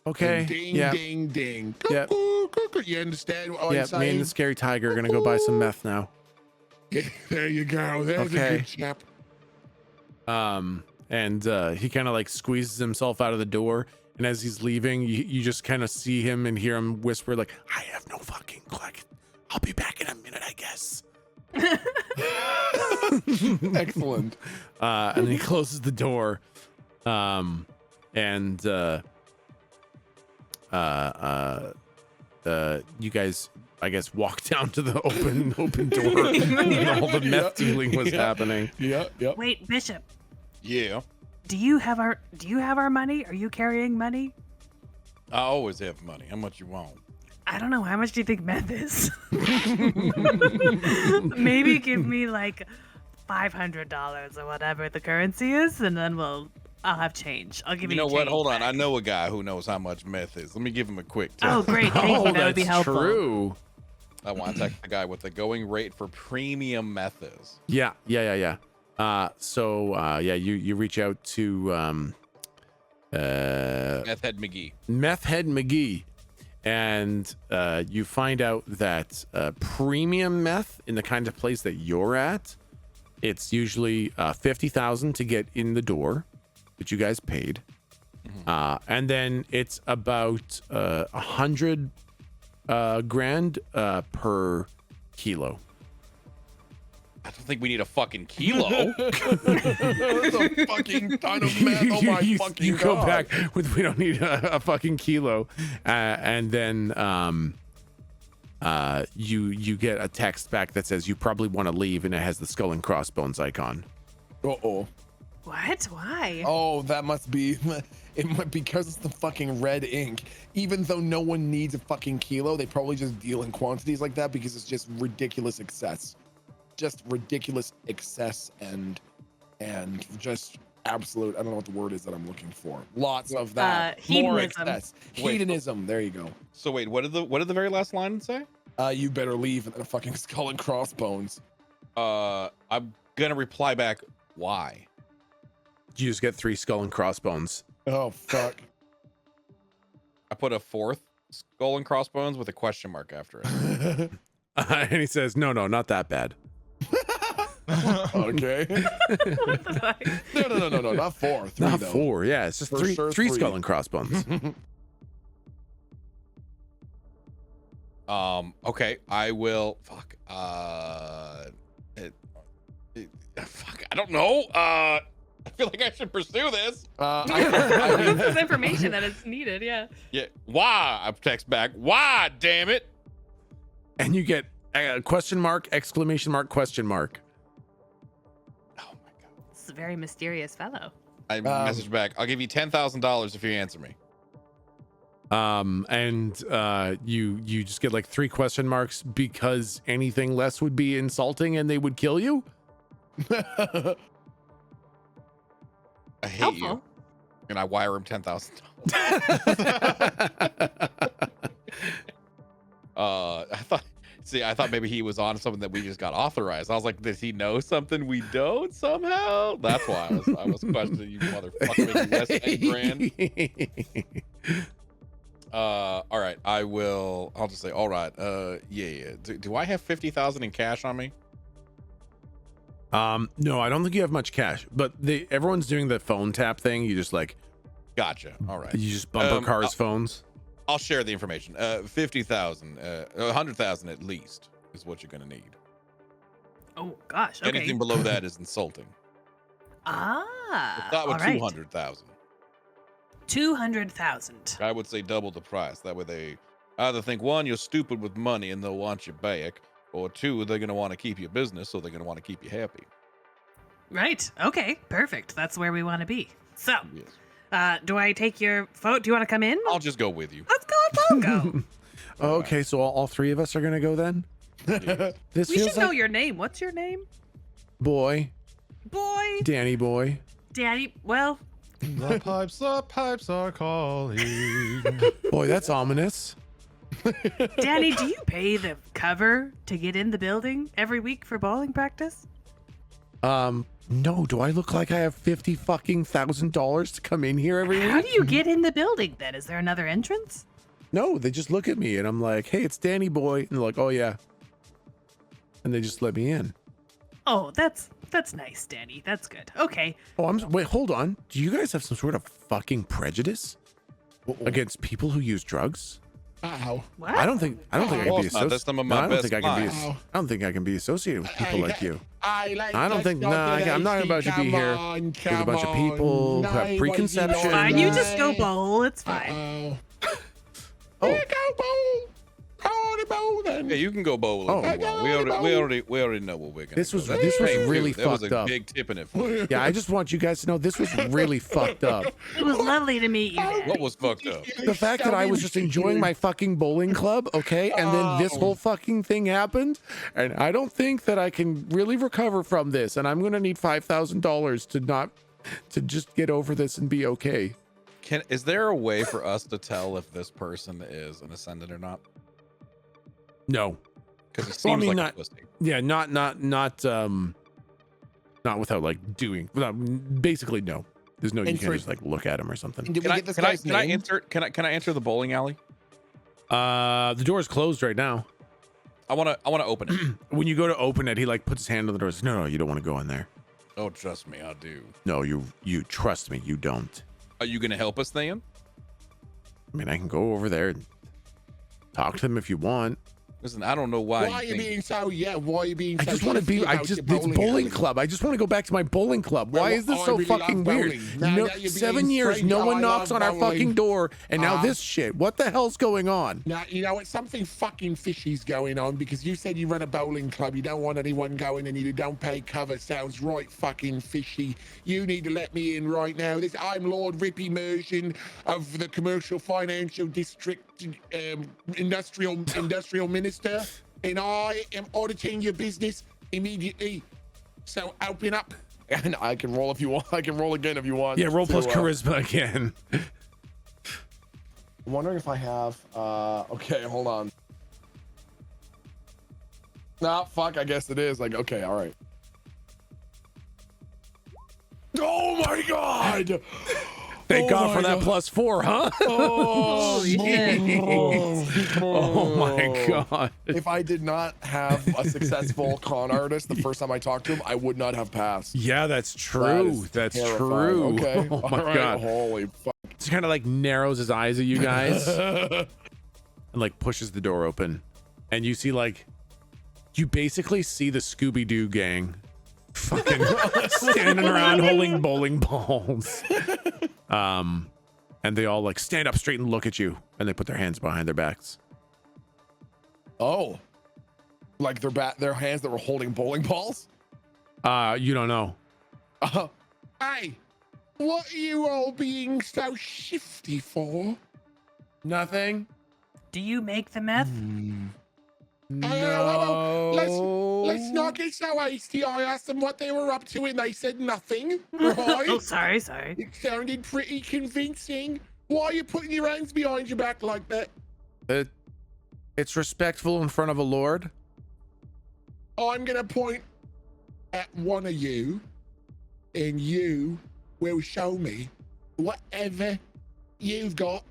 Okay. And ding, Yeah. ding, ding. Yep. Cuckoo, cuckoo. You understand what I'm Yeah. Me saying? and the scary tiger are gonna go buy some meth now. There you go. There's a Okay. good chap. And he kind of like squeezes himself out of the door, and as he's leaving, you just kind of see him and hear him whisper like, "I have no fucking clue. I'll be back in a minute, I guess." Excellent. And then he closes the door, and you guys, I guess, walk down to the open door and all the meth dealing was happening. Yep. Wait, Bishop, Yeah. do you have our money? Are you carrying money? I always have money. How much you want? I don't know. How much do you think meth is? Maybe give me like $500 or whatever the currency is, and then I'll have change. I'll give you. You know what? change Hold on. back. I know a guy who knows how much meth is. Let me give him a quick tip. Oh, great. Thank you. That would be that's helpful. true. I want to take the guy with the going rate for premium meth is. Yeah. You reach out to Meth Head McGee. Meth Head McGee, and you find out that premium meth in the kind of place that you're at, it's usually $50,000 to get in the door, which you guys paid, and then it's about $100 grand per kilo. I don't think we need a fucking kilo. That's a fucking ton of meth. Oh my fucking you God. go back with, we don't need a fucking kilo, and then you get a text back that says you probably want to leave, and it has the skull and crossbones icon. Uh-oh. What? Why? Oh, that must be because it's the fucking red ink. Even though no one needs a fucking kilo, they probably just deal in quantities like that because it's just ridiculous excess. Just ridiculous excess and just absolute, I don't know what the word is that I'm looking for. Lots of that. More Hedonism. excess. Wait. Hedonism. There you go. So wait, what did the very last line say? You better leave and then a fucking skull and crossbones. I'm gonna reply back. Why? You just get 3 skull and crossbones. Oh fuck. I put a 4th skull and crossbones with a question mark after it. And he says, no, not that bad. Okay. What the fuck? No, not 4. 3 Not though. 4. Yeah, it's just For three sure, 3 3. skull and crossbones. Okay, I will. Fuck. Fuck. I don't know. I feel like I should pursue this. This is information that is needed. Yeah. Yeah. Why? I text back. Why? Damn it. And you get question mark, exclamation mark, question mark. Oh my god. This is a very mysterious fellow. I message back. I'll give you $10,000 if you answer me. And you just get like 3 question marks because anything less would be insulting and they would kill you. I hate you. Helpful. And I wire him $10,000. I thought maybe he was on something that we just got authorized. I was like, does he know something we don't somehow? That's why I was questioning you, motherfucker, making less than 8 grand. All right, I'll just say, all right. Yeah. Do I have 50,000 in cash on me? No, I don't think you have much cash, but everyone's doing the phone tap thing. You just like, Gotcha. All right. you just bumper cars phones. I'll share the information. 50,000, 100,000 at least is what you're gonna need. Oh gosh. Okay. Anything below that is insulting. Ah. That would all right. 200,000. 200,000. I would say double the price. That way they either think, 1, you're stupid with money and they'll want you back, or 2, they're gonna want to keep your business, so they're gonna want to keep you happy. Right. Okay. Perfect. That's where we want to be. So, Yes. do I take your vote? Do you want to come in? I'll just go with you. Let's go. Let's all go. Okay, so all 3 of us are gonna go then. Yes. This We feels should know like your name. What's your name? boy, Boy. Danny boy. Daddy. Well, The pipes are calling. Boy, that's ominous. Danny, do you pay the cover to get in the building every week for bowling practice? No, do I look like I have $50,000 to come in here every How week? do you get in the building then? Is there another entrance? No, they just look at me and I'm like, hey, it's Danny boy. And they're like, oh yeah. And they just let me in. Oh, that's nice, Danny. That's good. Okay. Oh, wait, hold on. Do you guys have some sort of fucking prejudice against people who use drugs? Ow. What? I don't think I can be That's associated. some of my I don't best think I can be. clients. I don't think I can be associated with people like you. I don't think. No, I'm not about you to be here with a bunch of people who have preconceptions. Fine, you just go bowl. It's fine. Oh. Yeah, go bowl. Go to bowl then. Yeah, you can go bowling. Oh. if you want. We already know what we're gonna. This was go. this was Hey, really there was fucked a up. big tip in it for you. Yeah, I just want you guys to know this was really fucked up. It was lovely to meet you, Danny. What was fucked up? The fact that I was just enjoying my fucking bowling club, okay, and then this whole fucking thing happened, and I don't think that I can really recover from this, and I'm gonna need $5,000 to just get over this and be okay. Is there a way for us to tell if this person is an ascendant or not? No. Because it seems Well, I mean, like not- a pussy. Yeah, not without like basically no. There's no you And can for- just like look at him or something. Did we Can I get this guy's can I name? enter the bowling alley? The door is closed right now. I wanna open it. When you go to open it, he like puts his hand on the door. Says, no, you don't want to go in there. Oh, trust me, I do. No, you trust me, you don't. Are you gonna help us then? I mean, I can go over there and talk to him if you want. Listen, I don't know why. Why are you being so? Yeah, why are you being I so? just want to be. shifty I about just. your It's bowling alley? club. I just want to go back to my bowling club. Why Well, is this I so really fucking love weird? bowling. Now No, that you're 7 being years, friendly, no one I knocks love on our bowling. fucking door, and now this shit. What the hell's going on? Now, you know what? Something fucking fishy's going on because you said you run a bowling club. You don't want anyone going and you don't pay cover. Sounds right fucking fishy. You need to let me in right now. I'm Lord Rippy Mersion of the Commercial Financial District Industrial Minister, and I am auditing your business immediately. So open up. And I can roll if you want. I can roll again if you want. Yeah, roll plus to, charisma again. I'm wondering if I have okay, hold on. Nah, fuck, I guess it is. Like, okay, all right. Oh my god! Thank Oh God my for that God. +4, huh? Oh, Oh my God. If I did not have a successful con artist the first time I talked to him, I would not have passed. Yeah, that's That true. is That's terrifying. true. Okay. Oh my All right. God. Holy fuck. He kind of like narrows his eyes at you guys and like pushes the door open, and you see like you basically see the Scooby-Doo gang fucking standing around holding bowling balls. And they all like stand up straight and look at you, and they put their hands behind their backs. Oh. Like their hands that were holding bowling balls? You don't know. Hey, what are you all being so shifty for? Nothing. Do you make the meth? Let's not get so hasty. I asked them what they were up to and they said nothing. Oh, Right? sorry. It sounded pretty convincing. Why are you putting your hands behind your back like that? It's respectful in front of a lord. I'm gonna point at one of you and you will show me whatever you've got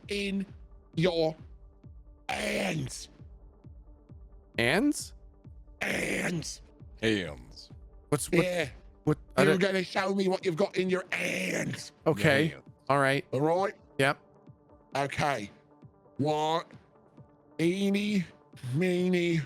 in your hands. Hands? Hands. Hands. What? Yeah. What? I You're don't- gonna show me what you've got in your hands. okay. Hands. All right. All right? Yep. Okay. What? Eeny, meeny,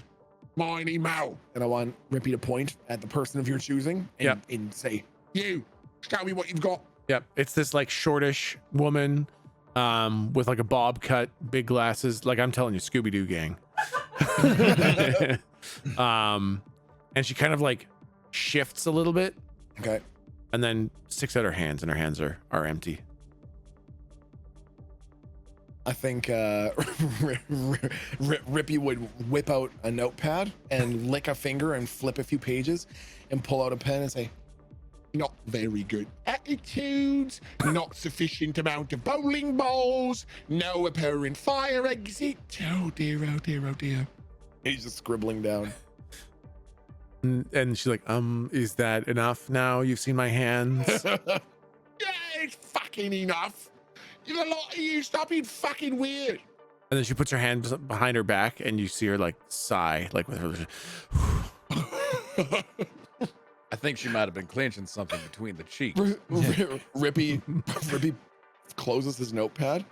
miny, moe. And I want Rippy to point at the person of your choosing and say, you, show me what you've got. Yep. It's this like shortish woman with like a bob cut, big glasses. Like I'm telling you, Scooby-Doo gang. And she kind of like shifts a little bit Okay. and then sticks out her hands, and her hands are empty. I think Rippy would whip out a notepad and lick a finger and flip a few pages and pull out a pen and say, not very good attitudes, not sufficient amount of bowling balls, no apparent fire exit. Oh dear, oh dear, oh dear. He's just scribbling down. And she's like, is that enough now? You've seen my hands? Yeah, it's fucking enough. You know, a lot of you stop being fucking weird. And then she puts her hand behind her back, and you see her like sigh, like with her. I think she might have been clenching something between the cheeks. Rippy closes his notepad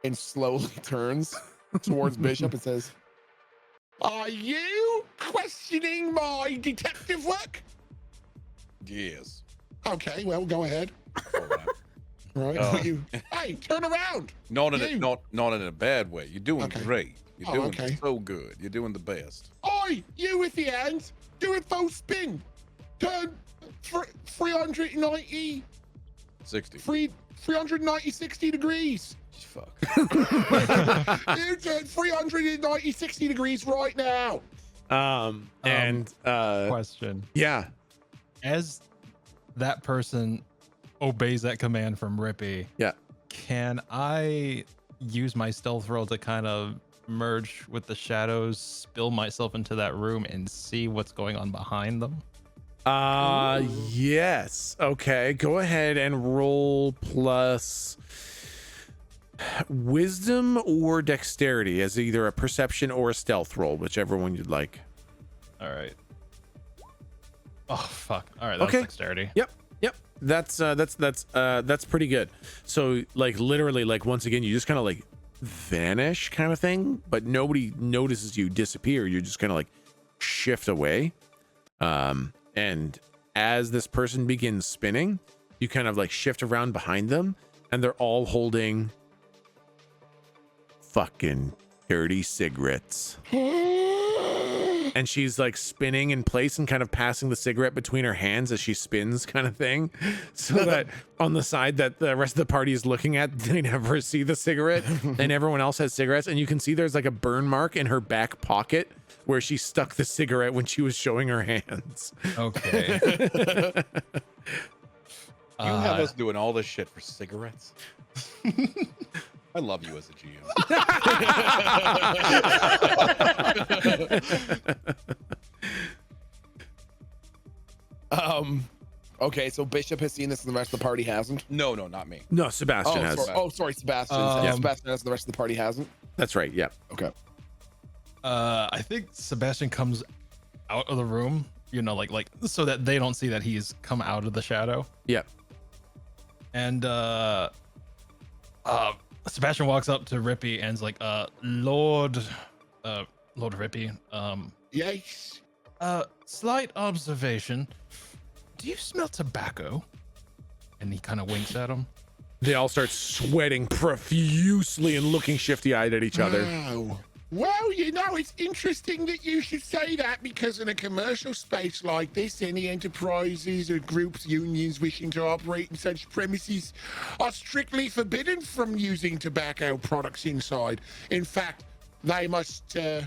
and slowly turns towards Bishop and says, "Are you questioning my detective work?" Yes. Okay, well, go ahead. All right. Hey, turn around. Not in a bad way. You're doing Okay. great. You're Oh, doing okay. so good. You're doing the best. Oi, you with the hands, do a full spin. Turn 390, 60. 390, 60 degrees. Fuck. You turn 390, 60 degrees right now. Question. Yeah. As that person obeys that command from Rippy, Yeah. can I use my stealth roll to kind of merge with the shadows, spill myself into that room, and see what's going on behind them? Yes. Okay. Go ahead and roll plus wisdom or dexterity as either a perception or a stealth roll, whichever one you'd like. All right. Oh fuck! All right, that Okay. was dexterity. Yep. That's pretty good. So like literally, like once again, you just kind of like vanish kind of thing, but nobody notices you disappear. You just kind of like shift away. And as this person begins spinning, you kind of like shift around behind them, and they're all holding fucking dirty cigarettes. And she's like spinning in place and kind of passing the cigarette between her hands as she spins, kind of thing, so that on the side that the rest of the party is looking at, they never see the cigarette, and everyone else has cigarettes. And you can see there's like a burn mark in her back pocket where she stuck the cigarette when she was showing her hands. Okay. You have us doing all this shit for cigarettes? I love you as a GM. Okay, so Bishop has seen this and the rest of the party hasn't. No, not me. No, Sebastian has. Sorry, Sebastian. Sebastian has, and the rest of the party hasn't. That's right. Yeah. Okay. I think Sebastian comes out of the room, you know, like so that they don't see that he's come out of the shadow. Yeah. And Sebastian walks up to Rippy and's like, Lord Rippy, Yes. slight observation. Do you smell tobacco? And he kind of winks at him. They all start sweating profusely and looking shifty-eyed at each other. Wow. Well, you know, it's interesting that you should say that, because in a commercial space like this, any enterprises or groups, unions wishing to operate in such premises are strictly forbidden from using tobacco products inside. In fact, they must, they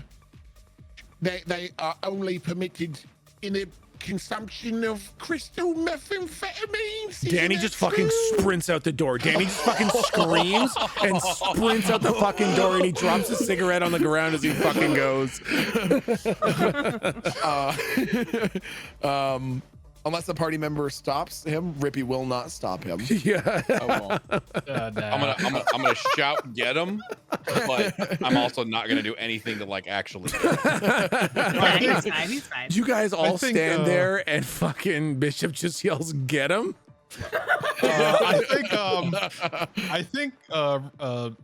are only permitted in the consumption of crystal methamphetamines. Isn't Danny that just fucking true? sprints out the door. Danny just fucking screams and sprints out the fucking door, and he drops his cigarette on the ground as he fucking goes. Unless a party member stops him, Rippy will not stop him. Yeah. I won't. I'm gonna shout, get him, but I'm also not gonna do anything to like actually. Yeah, he's fine. You guys all think, stand there, and fucking Bishop just yells, "Get him!" I think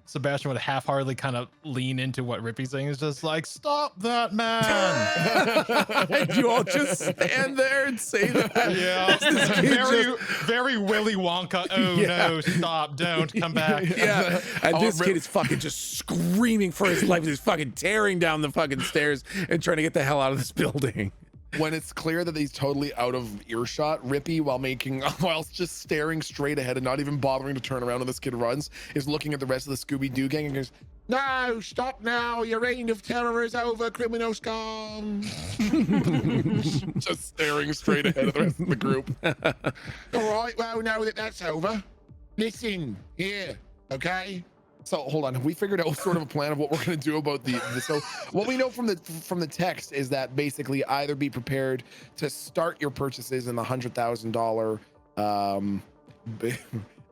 Sebastian would half-heartedly kind of lean into what Rippy's saying. Is just like, stop that man. And you all just stand there and say that. Yeah, This kid very Willy Wonka. Oh Yeah. no, stop! Don't come back. Yeah, and this Rip- kid is fucking just screaming for his life. He's fucking tearing down the fucking stairs and trying to get the hell out of this building. When it's clear that he's totally out of earshot, Rippy, while just staring straight ahead and not even bothering to turn around when this kid runs, is looking at the rest of the Scooby-Doo gang and goes, "No, stop now. Your reign of terror is over, criminal scum." Just staring straight ahead of the rest of the group. All right, well, now that that's over, listen here, okay? So hold on, have we figured out sort of a plan of what we're going to do about the so what we know from the text is that basically either be prepared to start your purchases in the $100,000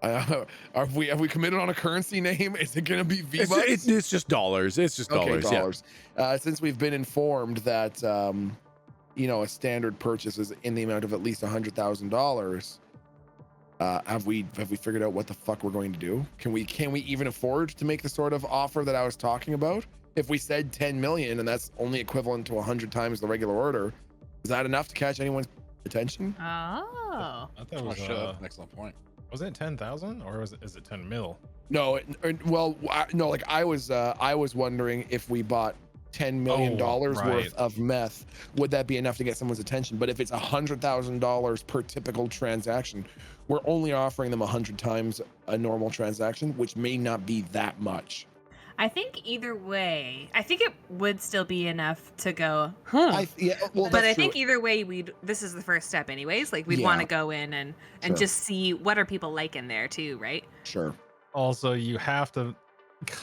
have we committed on a currency name? Is it going to be V-Bucks? It's just dollars. It's just dollars. Okay, dollars. Since we've been informed that you know, a standard purchase is in the amount of at least $100,000. Have we figured out what the fuck we're going to do? Can we even afford to make the sort of offer that I was talking about? If we said 10 million and that's only equivalent to 100 times the regular order, is that enough to catch anyone's attention? Oh. I thought it was, An excellent point. was it 10,000 or is it 10 mil? No, no. Like I was wondering if we bought $10 million worth of meth, would that be enough to get someone's attention? But if it's $100,000 per typical transaction, we're only offering them 100 times a normal transaction, which may not be that much. I think either way, I think it would still be enough to go, huh? But I think either way, this is the first step anyways. Like we'd want to go in and just see what are people like in there too, right? Sure. Also, you have to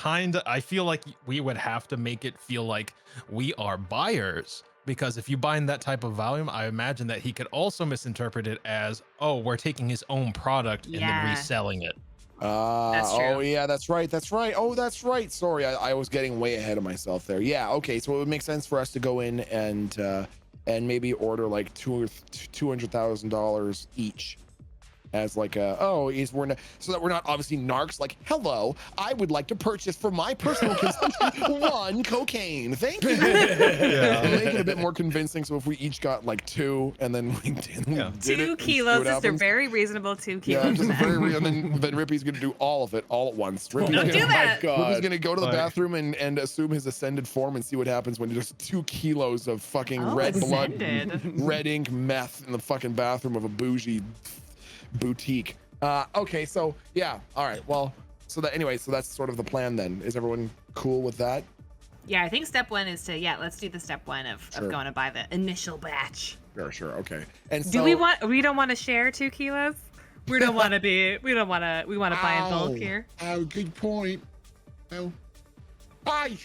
I feel like we would have to make it feel like we are buyers, because if you buy in that type of volume, I imagine that he could also misinterpret it as, oh, we're taking his own product and then reselling it. That's true. Oh yeah, that's right. Oh, that's right. Sorry, I was getting way ahead of myself there. Yeah, okay. So it would make sense for us to go in and maybe order like $200,000 each. As like so that we're not obviously narcs like, hello, I would like to purchase for my personal consumption 1 cocaine. Thank you. Yeah. Make it a bit more convincing. So if we each got like 2 and then we did 2 kilos is a very reasonable 2 kilos. Yeah, and then Rippy's gonna do all of it all at once. Rippy's Don't do that. Rippy's gonna go to the bathroom and assume his ascended form and see what happens when there's 2 kilos of fucking red blood, red ink meth in the fucking bathroom of a bougie boutique. Okay, so yeah, all right, well, so that's sort of the plan then. Is everyone cool with that? Yeah, I think step 1 is to let's do the step 1 of going to buy the initial batch. Sure, okay. And so, do we don't want to share 2 kilos? We want to buy in bulk here. Oh, good point. Well, bye.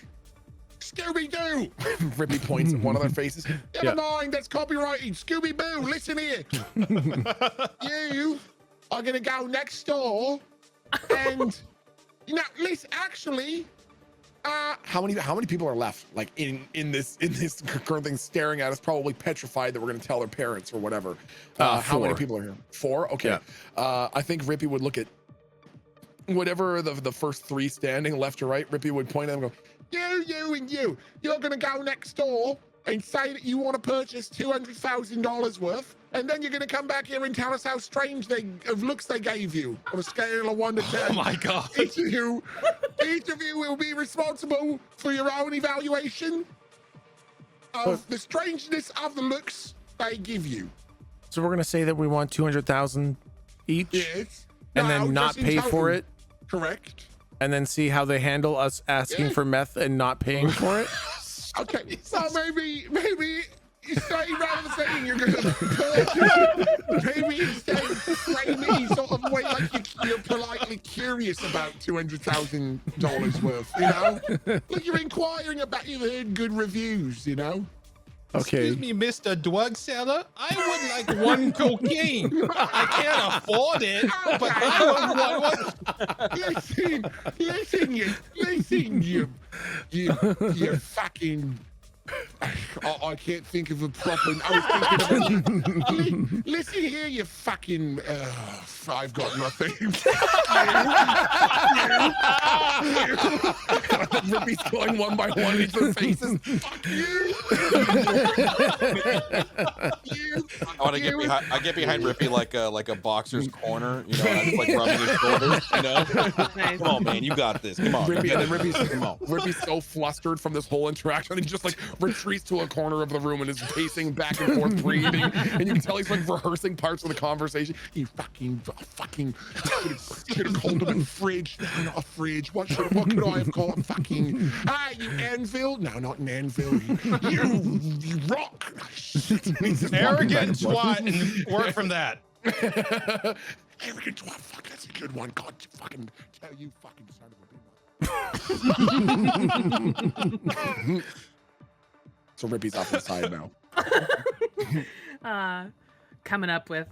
Scooby-Doo! Rippy points at one of their faces. Never mind, that's copyrighted. Scooby-Boo, listen here. You are going to go next door and, listen, actually, how many people are left, like, in this current thing, staring at us, probably petrified that we're going to tell their parents or whatever? 4. How many people are here? 4? Okay. Yeah. I think Rippy would look at whatever the first 3 standing, left or right. Rippy would point at them and go, you're gonna go next door and say that you want to purchase $200,000 worth, and then you're gonna come back here and tell us how strange of looks they gave you on a scale of 1 to 10. Oh my god! Each of you will be responsible for your own evaluation of the strangeness of the looks they give you. So we're gonna say that we want 200,000 each, yes, and then not pay for it. Correct. And then see how they handle us asking for meth and not paying for it. Okay, so maybe you say rather than saying you're gonna maybe instead frame it in sort of a way like you're politely curious about $200,000 worth, like you're inquiring about, you've heard good reviews, Okay. Excuse me, Mr. Drug Seller. I would like 1 cocaine. I can't afford it, but I would want 1. You fucking. I can't think of a proper. I was thinking of listen here, you fucking. I've got nothing. Rippy's going one by one into their faces. Fuck you. I get behind Rippy like a boxer's corner, and I just like rubbing his shoulders, Nice. Come on, man, you got this. Come on. Rippy's so flustered from this whole interaction, he just like retreats to a corner of the room and is pacing back and forth, breathing, and you can tell he's like rehearsing parts of the conversation. You fucking could have called him a fridge. No, not a fridge. What could I have called? Fucking you anvil? No, not an anvil. You rock. arrogant twat and work from that. Arrogant twat. Fuck, that's a good one. God, you fucking son of a bitch. So Rippy's off to the side now. Coming up with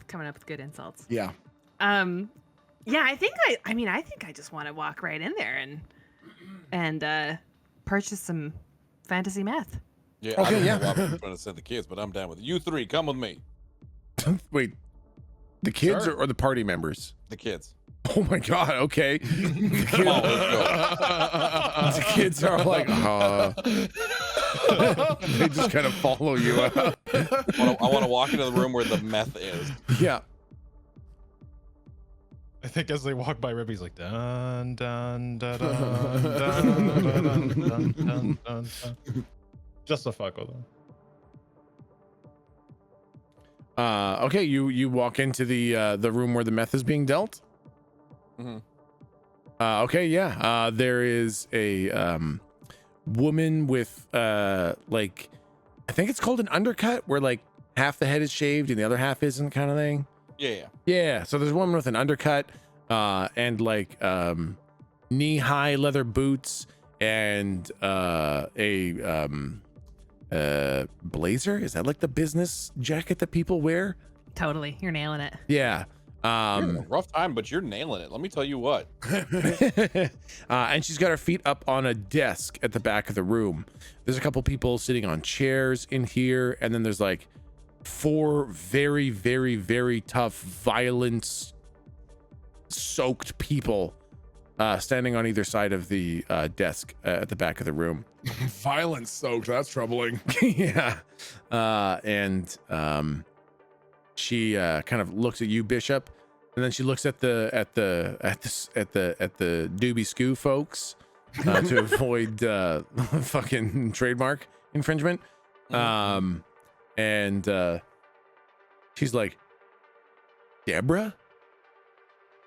good insults. Yeah. Yeah, I think I just want to walk right in there and purchase some fantasy meth. Yeah. Okay, I yeah. don't know why I'm trying to send the kids, but I'm down with it. You three, come with me. Wait, the kids Sure. or the party members? The kids. Oh my god, okay. Come on, let's go. The kids are like, they just kind of follow you out. I want to walk into the room where the meth is. Yeah. I think as they walk by, Rippy's like dun dun dun dun dun dun dun dun dun. Just to fuck with them. Okay, you walk into the room where the meth is being dealt. Mhm. Okay, yeah. There is a woman with like, I think it's called an undercut, where like half the head is shaved and the other half isn't, kind of thing. Yeah. Yeah. So there's a woman with an undercut and like knee-high leather boots and a blazer. Is that like the business jacket that people wear? Totally, you're nailing it. Yeah. You're having a rough time, but you're nailing it. Let me tell you what. And she's got her feet up on a desk at the back of the room. There's a couple people sitting on chairs in here, and then there's like 4 very, very, very tough, violence-soaked people standing on either side of the desk at the back of the room. Violence soaked. That's troubling. Yeah. And she kind of looks at you, Bishop, and then she looks at the Doobie Scoo folks to avoid fucking trademark infringement. And she's like, Deborah,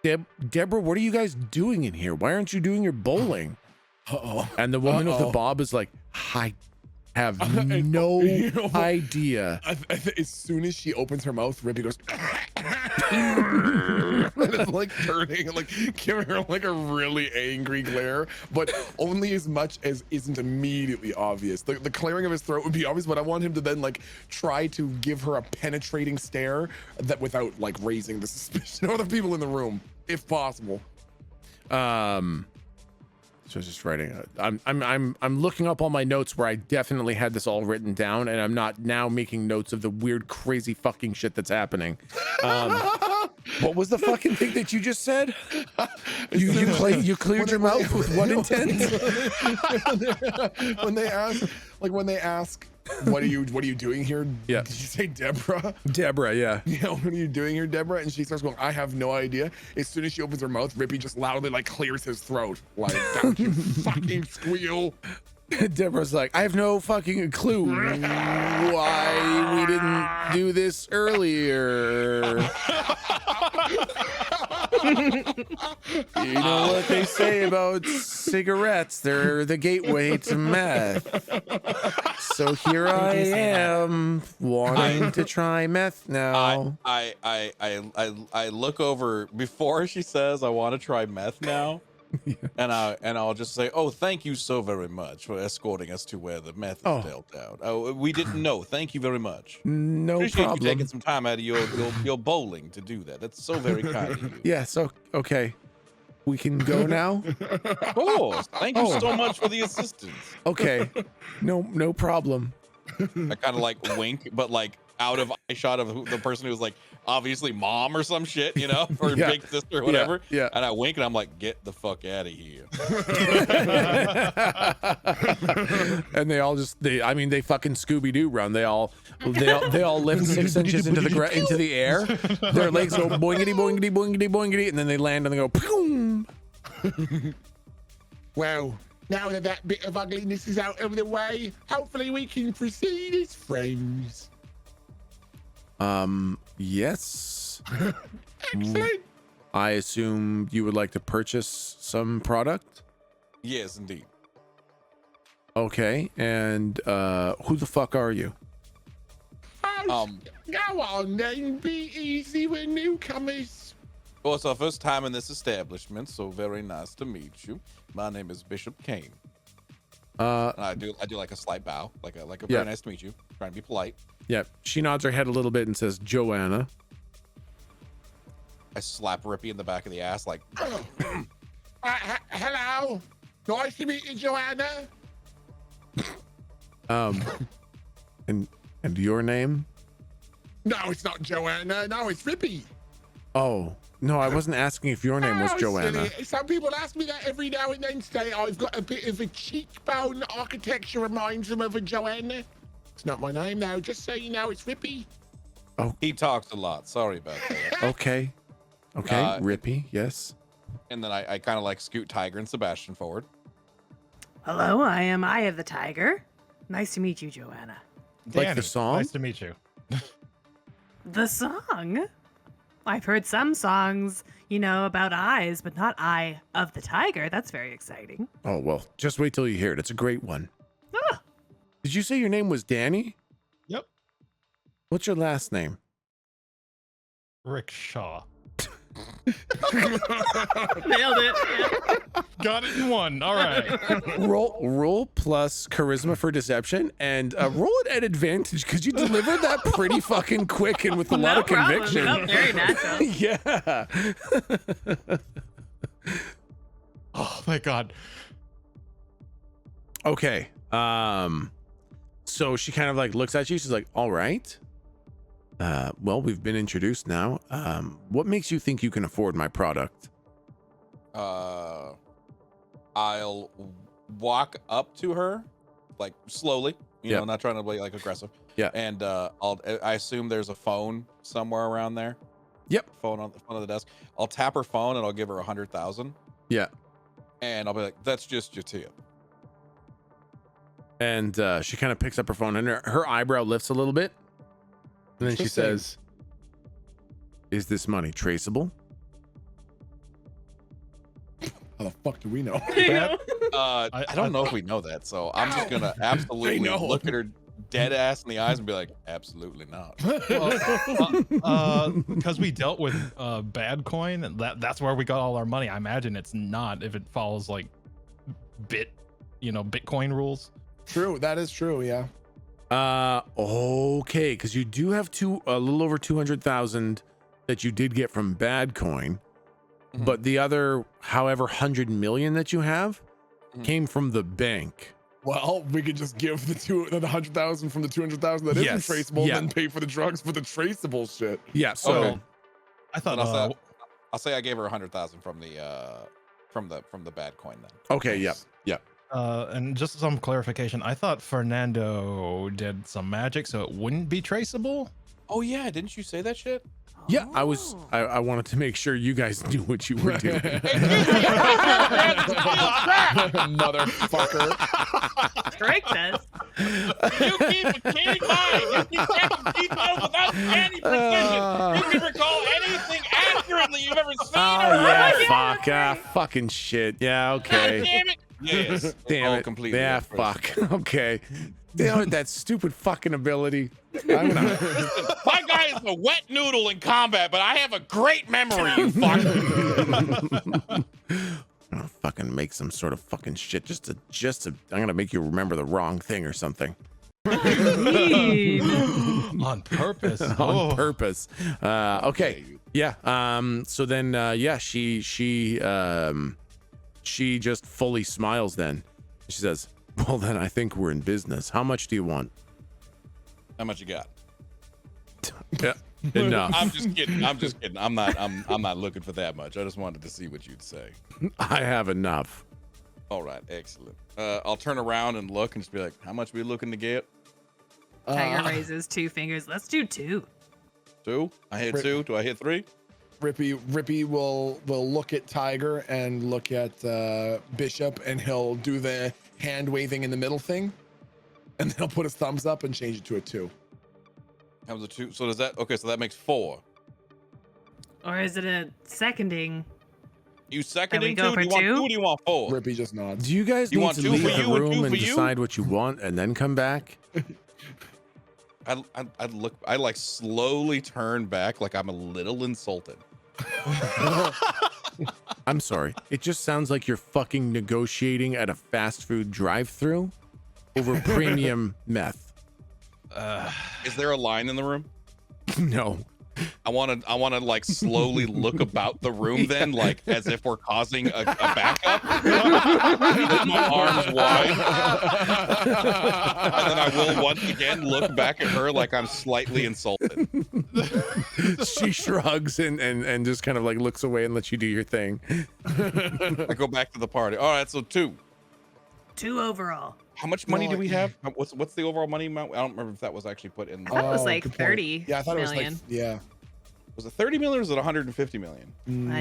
what are you guys doing in here? Why aren't you doing your bowling? Uh-oh. And the woman with the bob is like, I have no You know, idea. As soon as she opens her mouth, Rippy goes and it's like turning, like giving her like a really angry glare, but only as much as isn't immediately obvious. The clearing of his throat would be obvious, but I want him to then like try to give her a penetrating stare that without like raising the suspicion of other people in the room, if possible. So I was just writing. I'm looking up all my notes where I definitely had this all written down, and I'm not now making notes of the weird, crazy fucking shit that's happening. What was the fucking thing that you just said? You cleared your mouth with what intent? when they ask, what are you doing here? Yeah. Did you say Deborah? Deborah, yeah. Yeah, what are you doing here, Deborah? And she starts going, I have no idea. As soon as she opens her mouth, Rippy just loudly like clears his throat. Like, don't you fucking squeal. Deborah's like, I have no fucking clue why we didn't do this earlier. You know what they say about cigarettes? They're the gateway to meth. So here I am wanting to try meth now. I look over before she says I want to try meth now. And I'll just say, oh, thank you so very much for escorting us to where the meth is dealt out. Oh, we didn't know. Thank you very much. No Appreciate problem. you taking some time out of your bowling to do that. That's so very kind of you. Yeah, so okay. We can go now? Of course. Thank you so much for the assistance. Okay. No problem. I kind of like wink, but like out of eye shot of the person who's like obviously mom or some shit, you know, or Yeah. big sister or whatever. Yeah. And I wink and I'm like, get the fuck out of here. And they all just they fucking Scooby-Doo run. They all lift 6 inches into the air. Their legs go boingity boingity boingity boingity, and then they land and they go boom. Well, now that bit of ugliness is out of the way, hopefully we can proceed as friends. Yes. Excellent. I assume you would like to purchase some product? Yes, indeed. Okay. And who the fuck are you? Go on then, be easy with newcomers. Well, it's our first time in this establishment, so very nice to meet you. My name is Bishop Kane. And I do like a slight bow, like a very nice to meet you. Trying to be polite. Yeah. She nods her head a little bit and says, Joanna. I slap Rippy in the back of the ass, like. Hello. Nice to meet you, Joanna. And your name? No, it's not Joanna. No, it's Rippy. Oh, no, I wasn't asking if your name was Joanna. Silly. Some people ask me that every now and then, say I've got a bit of a cheekbone architecture, reminds them of a Joanna. It's not my name, though. Just so you know, it's Rippy. Oh, He talks a lot. Sorry about that. okay. Okay, Rippy, yes. And then I kind of like scoot Tiger and Sebastian forward. Hello, I am Eye of the Tiger. Nice to meet you, Joanna. Like Danny, the song? Nice to meet you. The song? I've heard some songs, you know, about eyes, but not Eye of the Tiger. That's very exciting. Oh, well, just wait till you hear it. It's a great one. Ah, Did you say your name was Danny? Yep. What's your last name? Rickshaw. nailed it. Yeah. Got it in one. All right. Roll plus charisma for deception, and roll it at advantage because you delivered that pretty fucking quick and with a lot No of problem. conviction. Felt very natural. Yeah. Oh my God. Okay. So she kind of like looks at you. She's like, "All right. Well, we've been introduced now. What makes you think you can afford my product?" I'll walk up to her, like slowly, you know, not trying to be like aggressive. Yeah. And I assume there's a phone somewhere around there. Yep. Phone on the front of the desk. I'll tap her phone and I'll give her 100,000. Yeah. And I'll be like, "That's just your tip." And she kind of picks up her phone, and her eyebrow lifts a little bit. And then she Interesting. says, "Is this money traceable?" How the fuck do we know? I don't know if we know that, so I'm just gonna absolutely know. look at her dead ass in the eyes and be like, "Absolutely not." Because we dealt with bad coin, and that's where we got all our money. I imagine it's not if it follows like Bitcoin rules. True. That is true. Yeah. Okay, because you do have a little over 200,000 that you did get from bad coin, but the other, however, 100 million that you have came from the bank. Well, we could just give the 100,000 from the 200,000 that Yes, isn't traceable, yeah. and then pay for the drugs for the traceable shit. Yeah. So Okay. I thought. Then I'll say I gave her 100,000 from the bad coin then. okay. Yeah. Yeah. And just some clarification, I thought Fernando did some magic, so it wouldn't be traceable. Oh yeah, didn't you say that shit? Yeah. I wanted to make sure you guys knew what you were doing. Motherfucker. Tricked us. You keep a keen mind. You keep checking details without any precision. You can recall anything accurately you've ever seen Oh or yeah, heard. fuck, fucking shit. Yeah, God okay. damn it. Yes. Damn all it. completely Yeah, accurate. fuck. Okay. Damn it, that stupid fucking ability. I'm gonna... My guy is a wet noodle in combat, but I have a great memory, you fuck. I'm gonna fucking make some sort of fucking shit just to I'm gonna make you remember the wrong thing or something. On purpose. On purpose. Okay. Yeah. So then she just fully smiles then. She says, "Well then I think we're in business. How much do you want?" How much you got? Yeah. Enough. I'm just kidding. I'm not looking for that much. I just wanted to see what you'd say. I have enough. All right, excellent. I'll turn around and look and just be like, "How much we looking to get?" Tiger raises 2 fingers. Let's do 2. 2? I hit 2. Do I hit 3? Rippy will look at Tiger and look at Bishop, and he'll do the hand waving in the middle thing, and then he'll put his thumbs up and change it to a 2. That was a 2. So does that? Okay, so that makes 4. Or is it a seconding? You seconding go 2? for Do you want 2? 2 or do you want 4? Rippy just nods. Do you guys You need want to 2 leave for the you and 2 room and for you? decide what you want and then come back? I like slowly turn back like I'm a little insulted. I'm sorry. It just sounds like you're fucking negotiating at a fast food drive-thru over premium meth. Is there a line in the room? No. I want to like slowly look about the room then, like as if we're causing a backup. With my arms wide. And then I will once again look back at her like I'm slightly insulted. She shrugs and just kind of like looks away and lets you do your thing. I go back to the party. All right, so 2. 2 overall. How much money No, do we have? What's the overall money amount? I don't remember if that was actually put in. I thought it was like good point. 30 Yeah, I thought million. it was like, yeah. Was it 30 million or was it 150 million?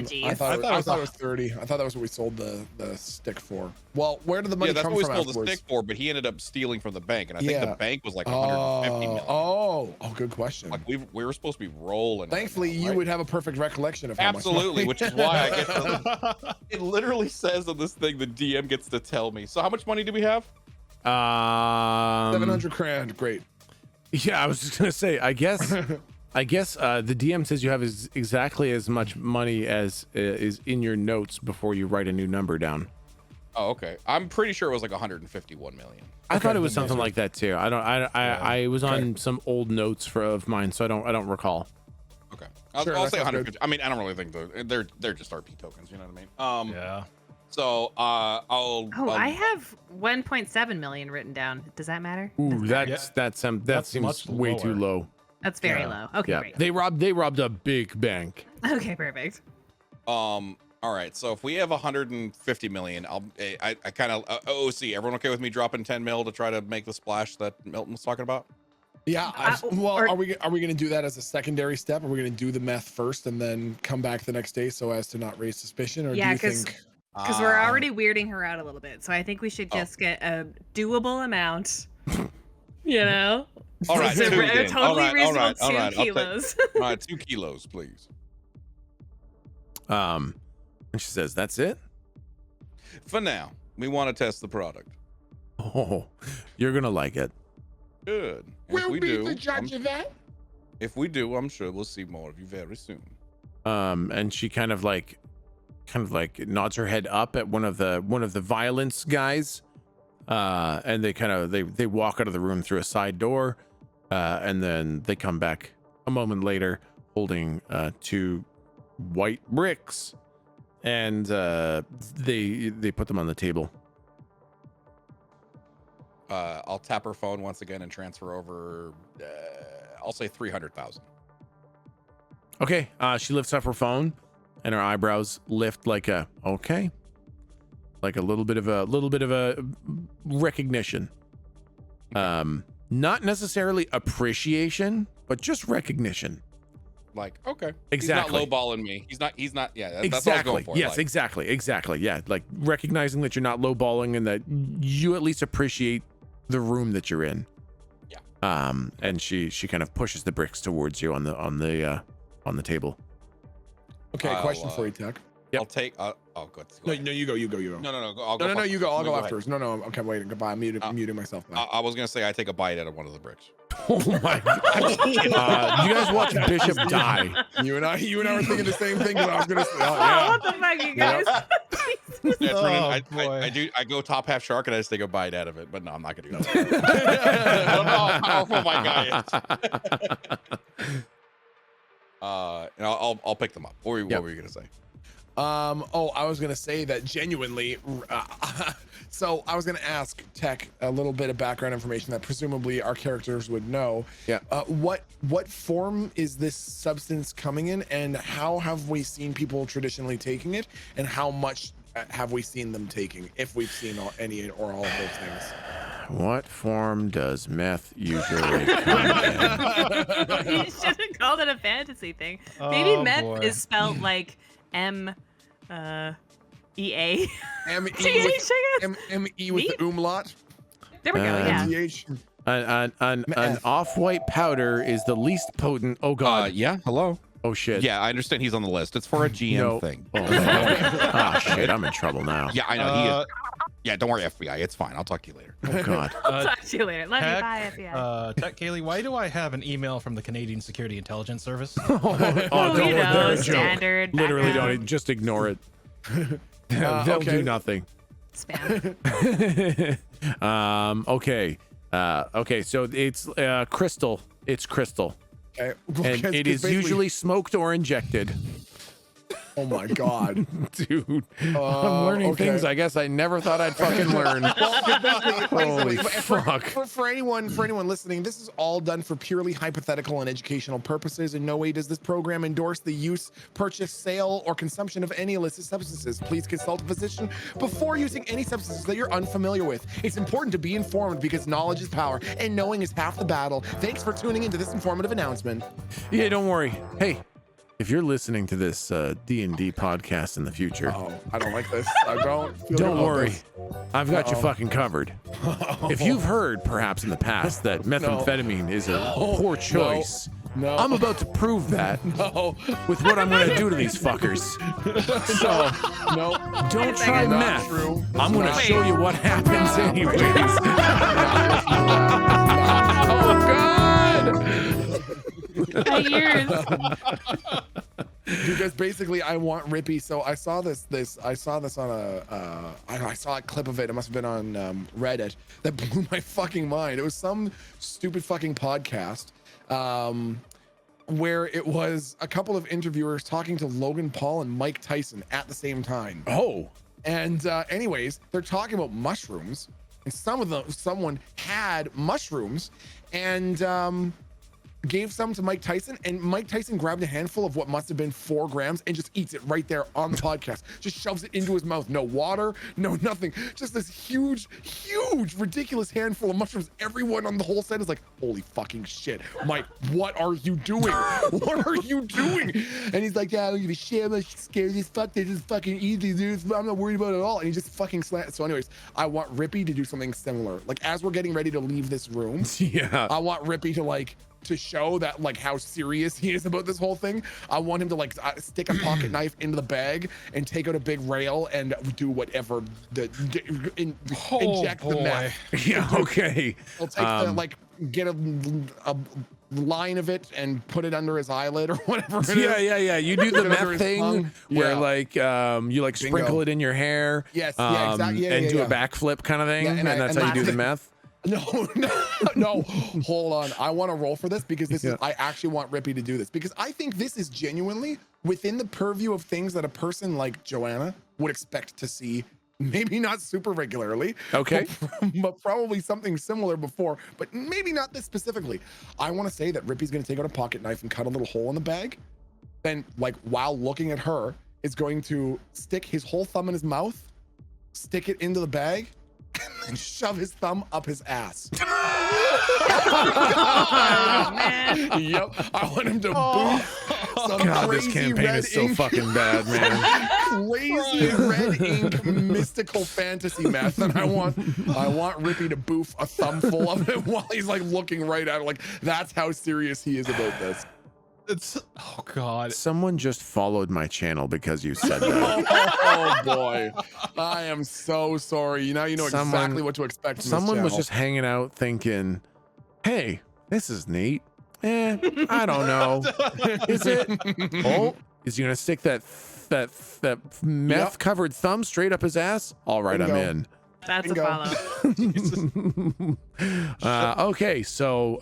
Geez. I thought I it was 30. I thought that was what we sold the stick for. Well, where did the money Yeah, that's come what we from sold afterwards? the stick for, but he ended up stealing from the bank, and I think Yeah. the bank was like 150 million. Oh, good question. Like we were supposed to be rolling. right Thankfully, now, you right? would have a perfect recollection of how Absolutely, much money. which is why I get to, it literally says on this thing the DM gets to tell me. So how much money do we have? 700 grand. Great. Yeah, I was just gonna say. I guess the DM says you have exactly as much money as is in your notes before you write a new number down. Oh, okay. I'm pretty sure it was like 151 million. I thought it was then something like that too. I was on some old notes of mine, so I don't recall. Okay, Sure, I'll that say sounds 150. I mean, I don't really think they're just RP tokens. You know what I mean? Yeah. So I'll. Oh, I have 1.7 million written down. Does that matter? Ooh, that That's seems much way too lower. low. That's very Yeah. low. Okay, Yeah, great. they robbed a big bank. Okay, perfect. All right. So if we have 150 million, I kind of OC. Everyone okay with me dropping 10 mil to try to make the splash that Milton was talking about? Yeah. or- Are we going to do that as a secondary step? Are we going to do the meth first and then come back the next day so as to not raise suspicion? Or Yeah, do you 'cause- think? Because we're already weirding her out a little bit. So I think we should Oh. just get a doable amount. You know? All right, So two a then. totally All reasonable right. 2 I'll take- kilos. All right, 2 kilos, please. And she says, "That's it." For now, we want to test the product. Oh, you're gonna like it. Good. We'll be the I'm- judge of that. If we do, I'm sure we'll see more of you very soon. And she kind of like nods her head up at one of the violence guys, and they walk out of the room through a side door, and then they come back a moment later holding 2 white bricks, and they put them on the table. I'll tap her phone once again and transfer over. I'll say 300,000. Okay, she lifts up her phone, and her eyebrows lift like a little bit of a recognition. Not necessarily appreciation, but just recognition. Like, okay, Exactly. He's not lowballing me. He's not. Yeah, that's what I was Exactly. going for. Yes, like, exactly. Yeah, like recognizing that you're not lowballing and that you at least appreciate the room that you're in. Yeah. And she kind of pushes the bricks towards you on the table. Okay, question for you, Tech. Yep. I'll take. Oh, good. No, you go. No. I'll go No, first. you go. I'll go ahead. afterwards. No. Okay, wait. Goodbye. I'm muting myself now. I was gonna say I take a bite out of one of the bricks. Oh my god! You guys watch Bishop die. You and I were thinking the same thing. But I was gonna say, oh, Oh, yeah. what the fuck, you guys? Yeah, it's running- Oh, boy. I do. I go top half shark and I just take a bite out of it. But no, I'm not gonna do that. I don't know how powerful my guy is. And I'll pick them up. What were you gonna say? I was gonna say that genuinely. So I was gonna ask Tech a little bit of background information that presumably our characters would know. Yeah. What form is this substance coming in, and how have we seen people traditionally taking it, and how much have we seen them taking, if we've seen any or all of those things? What form does meth usually come in? You should have called it a fantasy thing. Maybe Oh, meth boy. is spelled like M E-A. M-E TH, with, I guess. M-E with the umlaut. There we go, yeah. TH. An off-white powder is the least potent. Oh god. Yeah. Hello. Oh shit. Yeah, I understand he's on the list. It's for a GM No. thing. Oh, ah shit. I'm in trouble now. Yeah, I know. Yeah, don't worry, FBI. It's fine. I'll talk to you later. Oh God. I'll talk to you later. Love you. Tech, Bye, FBI. Tech Kaylee, why do I have an email from the Canadian Security Intelligence Service? Oh, Oh, don't you worry, know, they're a joke. standard. Literally, background don't just ignore it. They'll okay. do nothing. spam. Okay. Okay. So it's crystal. It's crystal, Okay. and Because it is basically- usually smoked or injected. Oh my god. Dude, I'm learning okay. things I guess I never thought I'd fucking learn. Holy fuck. For anyone listening, this is all done for purely hypothetical and educational purposes. In no way does this program endorse the use, purchase, sale, or consumption of any illicit substances. Please consult a physician before using any substances that you're unfamiliar with. It's important to be informed because knowledge is power and knowing is half the battle. Thanks for tuning into this informative announcement. Yeah, don't worry. Hey, if you're listening to this D&D podcast in the future, Oh, I don't like this. I don't feel don't good about worry. this. I've got you Uh-oh. fucking covered. If you've heard, perhaps in the past, that methamphetamine is a poor choice, No. I'm about to prove that No. with what I'm going to do to these fuckers. So No. don't try Not meth. true. I'm going to Wait. show you what happens anyways. Oh, God. My ears. Because basically I want Rippy. So I saw this on I saw a clip of it. It must have been on Reddit that blew my fucking mind. It was some stupid fucking podcast where it was a couple of interviewers talking to Logan Paul and Mike Tyson at the same time. Oh. And anyways, they're talking about mushrooms, and someone had mushrooms and gave some to Mike Tyson, and Mike Tyson grabbed a handful of what must have been 4 grams and just eats it right there on the podcast. Just shoves it into his mouth. No water, no nothing. Just this huge, ridiculous handful of mushrooms. Everyone on the whole set is like, holy fucking shit. Mike, what are you doing? What are you doing? And he's like, yeah, I don't give a shit. I'm not scared as fuck. They're just fucking easy, dude. I'm not worried about it at all. And he just fucking slammed. So anyways, I want Rippy to do something similar. Like as we're getting ready to leave this room, Yeah. I want Rippy to show that how serious he is about this whole thing. I want him to stick a pocket knife into the bag and take out a big rail and do whatever inject the meth. Yeah, okay. He'll take get a line of it and put it under his eyelid or whatever it is. Yeah. You do the Put it under meth his thing tongue. where Yeah. you sprinkle it in your hair. Yes, yeah, exactly. Yeah, and yeah, do yeah. a backflip kind of thing, Yeah, and that's how you do the meth. No, hold on. I want to roll for this because this is, Yeah. I actually want Rippy to do this because I think this is genuinely within the purview of things that a person like Joanna would expect to see. Maybe not super regularly. Okay. But probably something similar before, but maybe not this specifically. I want to say that Rippy's going to take out a pocket knife and cut a little hole in the bag. Then, while looking at her, is going to stick his whole thumb in his mouth, stick it into the bag, and shove his thumb up his ass. Oh, man. Yep. I want him to boof some God, this crazy campaign red is so ink, fucking bad, man. crazy red ink mystical fantasy meth. And I want Rippy to boof a thumbful of it while he's looking right at it. That's how serious he is about this. It's oh god. Someone just followed my channel because you said that. Oh boy. I am so sorry. Now you know exactly what to expect from Someone this was channel. just hanging out thinking, hey, this is neat. I don't know. Is it? Oh, is he gonna stick that meth covered thumb straight up his ass? All right, Bingo. I'm in. That's Bingo. a follow. Okay, so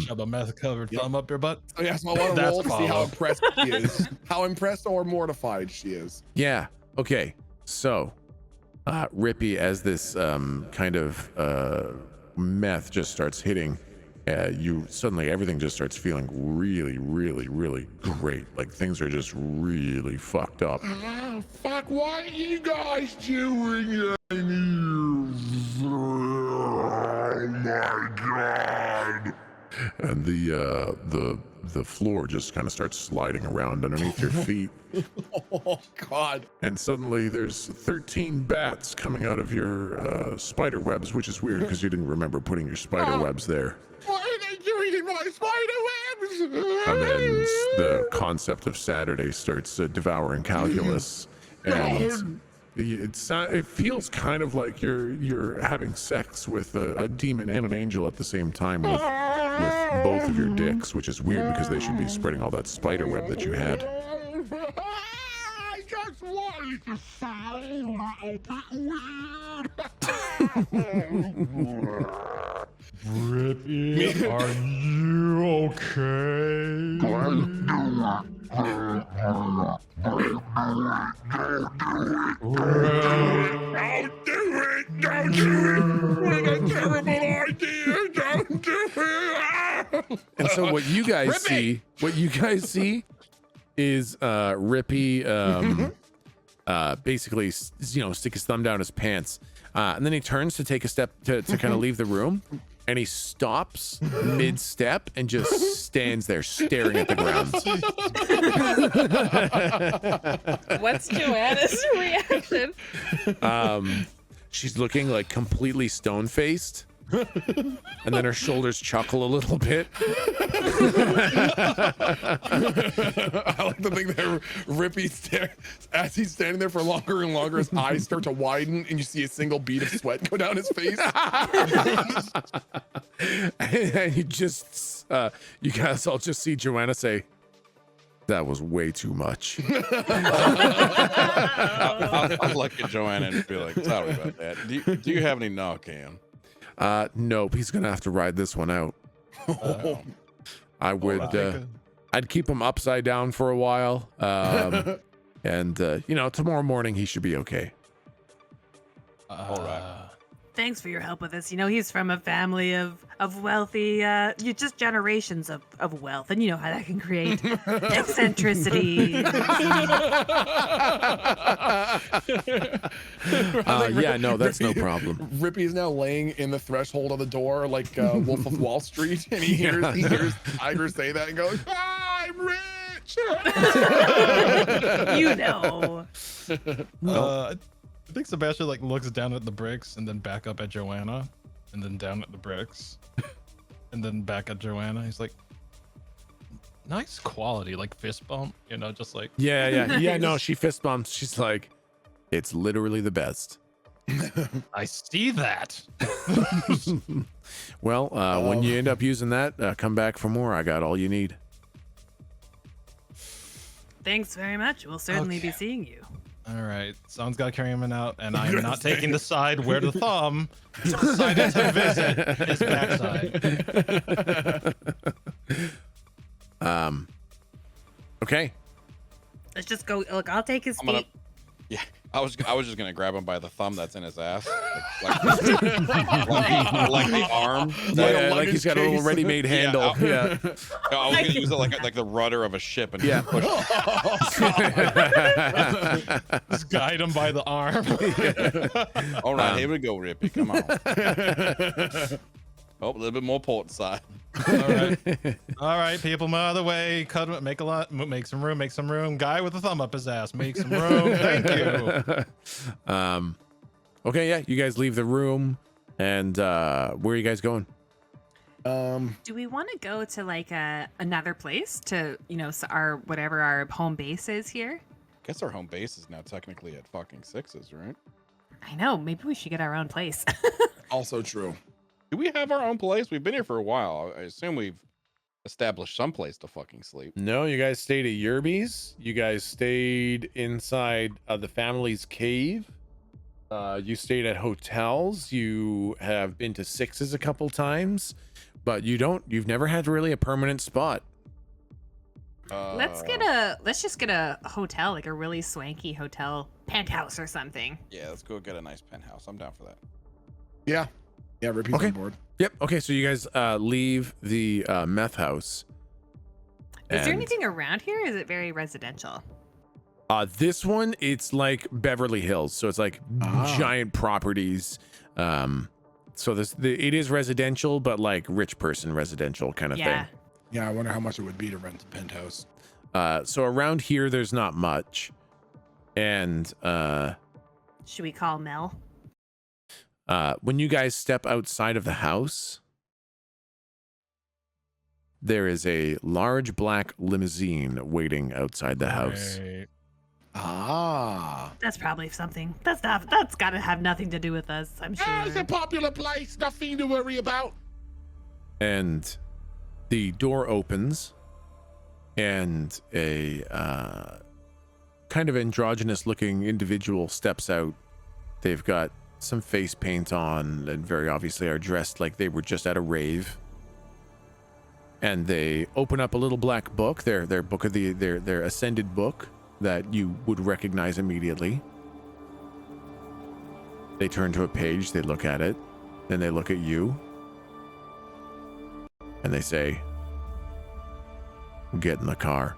Shove a meth covered thumb up your butt. So yeah, so I want to That's roll to see how follow. impressed she is. How impressed or mortified she is. yeah, okay, so Rippy, as this kind of meth just starts hitting, you suddenly everything just starts feeling really, really, really great. Like things are just really fucked up. Oh, fuck, what are you guys doing? Oh my god. And the floor just kind of starts sliding around underneath your feet. Oh god. And suddenly there's 13 bats coming out of your spider webs, which is weird because you didn't remember putting your spider webs there. What are they doing in my spider webs? And then the concept of Saturday starts devouring calculus. And it feels kind of like you're having sex with a demon and an angel at the same time with both of your dicks, which is weird because they should be spreading all that spider web that you had. I just wanted to say Rippy, are you okay? Don't do it! Don't do it! What a terrible idea! Don't do it! And so what you guys see is Rippy basically stick his thumb down his pants, and then he turns to take a step to kind of leave the room, and he stops mid-step and just stands there staring at the ground. What's Joanna's reaction? She's looking like completely stone-faced, and then her shoulders chuckle a little bit. I like to think that Rippy as he's standing there for longer and longer, his eyes start to widen, and you see a single bead of sweat go down his face. And you guys all just see Joanna say, "That was way too much." I'll look at Joanna and be like, sorry about that. Do you have any Narcan? Nope, he's gonna have to ride this one out. I would I'd keep him upside down for a while, and tomorrow morning he should be okay. All right. Thanks for your help with this. He's from a family of wealthy, just generations of wealth, and you know how that can create eccentricity. Yeah, no, that's no problem. Rippy is now laying in the threshold of the door like Wolf of Wall Street, and he hears Tiger say that and goes, "I'm rich." I think Sebastian looks down at the bricks and then back up at Joanna, and then down at the bricks, and then back at Joanna. He's like, nice quality, fist bump, just like. Yeah. No, she fist bumps. She's like, it's literally the best. I see that. Well, when you end up using that, come back for more. I got all you need. Thanks very much. We'll certainly be seeing you. All right, someone's got to carry him out, and I'm not taking the side where the thumb decided to visit his backside. Okay. Let's just go. Look, I'll take his feet. Yeah, I was just gonna grab him by the thumb that's in his ass, like the arm. Yeah, like he's got a little ready-made handle. I was gonna use it like the rudder of a ship and push. Just guide him by the arm. All right, here we go, Rippy. Come on. Oh, a little bit more port side. All right, people, move out of the way. Cut, make some room. Guy with a thumb up his ass, make some room. Thank you. Okay, yeah, you guys leave the room, and where are you guys going? Do we want to go to another place to our home base is here? I guess our home base is now technically at fucking Sixes, right? I know. Maybe we should get our own place. Also true. Do we have our own place? We've been here for a while. I assume we've established some place to fucking sleep. No, you guys stayed at Yerby's. You guys stayed inside the family's cave. You stayed at hotels. You have been to Sixes a couple times, but you've never had really a permanent spot. Let's just get a hotel, like a really swanky hotel, penthouse or something. Yeah, let's go get a nice penthouse. I'm down for that. Yeah, Rippy's on board. Yep. Okay, so you guys leave the meth house. Is there anything around here? Is it very residential? This one, it's like Beverly Hills, so it's like giant properties. So it is residential, but like rich person residential kind of thing. Yeah, I wonder how much it would be to rent a penthouse. So around here, there's not much. And should we call Mel? When you guys step outside of the house, there is a large black limousine waiting outside the house. Ah. That's probably something. That's got to have nothing to do with us, I'm sure. Ah, it's a popular place. Nothing to worry about. And the door opens, and a kind of androgynous-looking individual steps out. They've got some face paint on, and very obviously are dressed like they were just at a rave. And they open up a little black book, their book of their ascended book that you would recognize immediately. They turn to a page, they look at it, then they look at you, and they say, "Get in the car."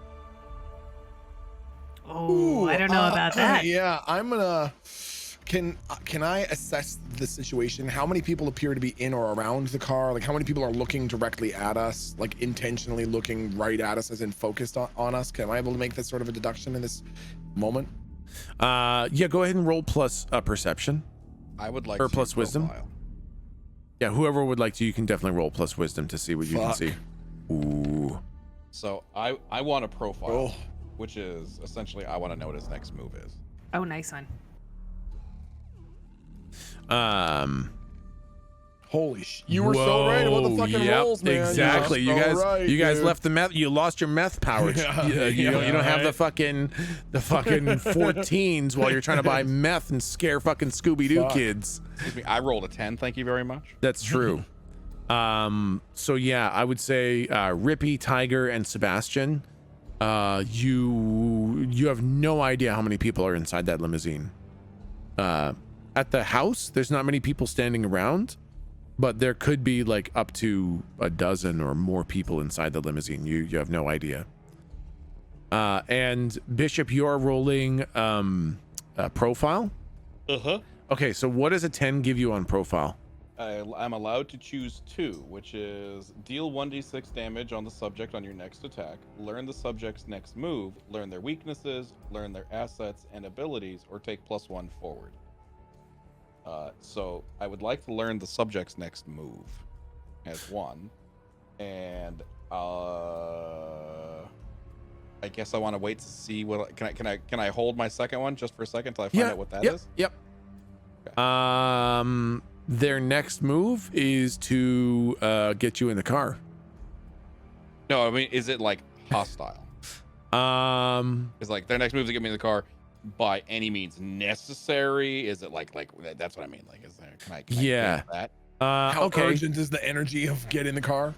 Oh, I don't know about that. Yeah, I'm gonna. Can I assess the situation? How many people appear to be in or around the car? Like, how many people are looking directly at us, like intentionally looking right at us, as in focused on us? Am I able to make this sort of a deduction in this moment? Yeah, go ahead and roll plus perception. I would like Or to plus wisdom. profile. Yeah, whoever would like to, you can definitely roll plus wisdom to see what you can Fuck. see. Ooh. So I want a profile, Oh. which is essentially I want to know what his next move is. Oh, nice one. Holy you were so right about the fucking yep, rolls, man. exactly. You were so guys right, you guys dude. left the meth. You lost your meth powers. Yeah, you don't have right. the fucking 14s while you're trying to buy meth and scare fucking Scooby-Doo Fuck. kids. Excuse me, I rolled a 10. Thank you very much. That's true. So yeah, I would say Rippy, Tiger, and Sebastian. You have no idea how many people are inside that limousine. At the house, there's not many people standing around, but there could be like up to a dozen or more people inside the limousine. You have no idea. And Bishop, you're rolling a profile. Uh-huh. Okay, so what does a 10 give you on profile? I'm allowed to choose 2, which is deal 1d6 damage on the subject on your next attack, learn the subject's next move, learn their weaknesses, learn their assets and abilities, or take +1 forward. So I would like to learn the subject's next move as 1, and I guess I want to wait to see what can I hold my second one just for a second till I find out what that is. Yep. Okay. Their next move is to get you in the car. No, I mean, is it like hostile? Is like their next move is to get me in the car by any means necessary? Is it like that's what I mean? Like, is there? Can I Yeah. get that? How Okay. urgent is the energy of get in the car?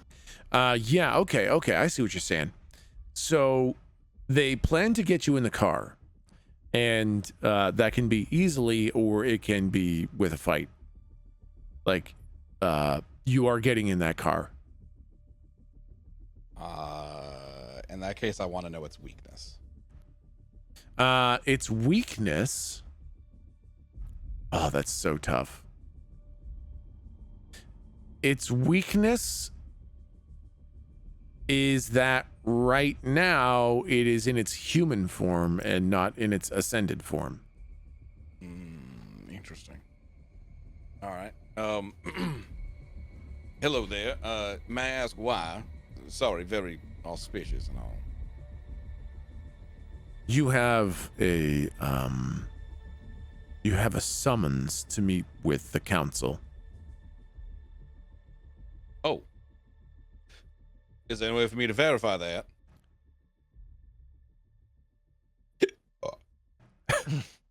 Yeah. Okay. I see what you're saying. So they plan to get you in the car, and that can be easily, or it can be with a fight. Like, you are getting in that car. In that case, I want to know its weakness. Its weakness. Oh, that's so tough. Its weakness is that right now it is in its human form and not in its ascended form. Interesting. All right. Hello there. May I ask why? Sorry, very auspicious and all. You have a summons to meet with the council. Oh. Is there any way for me to verify that?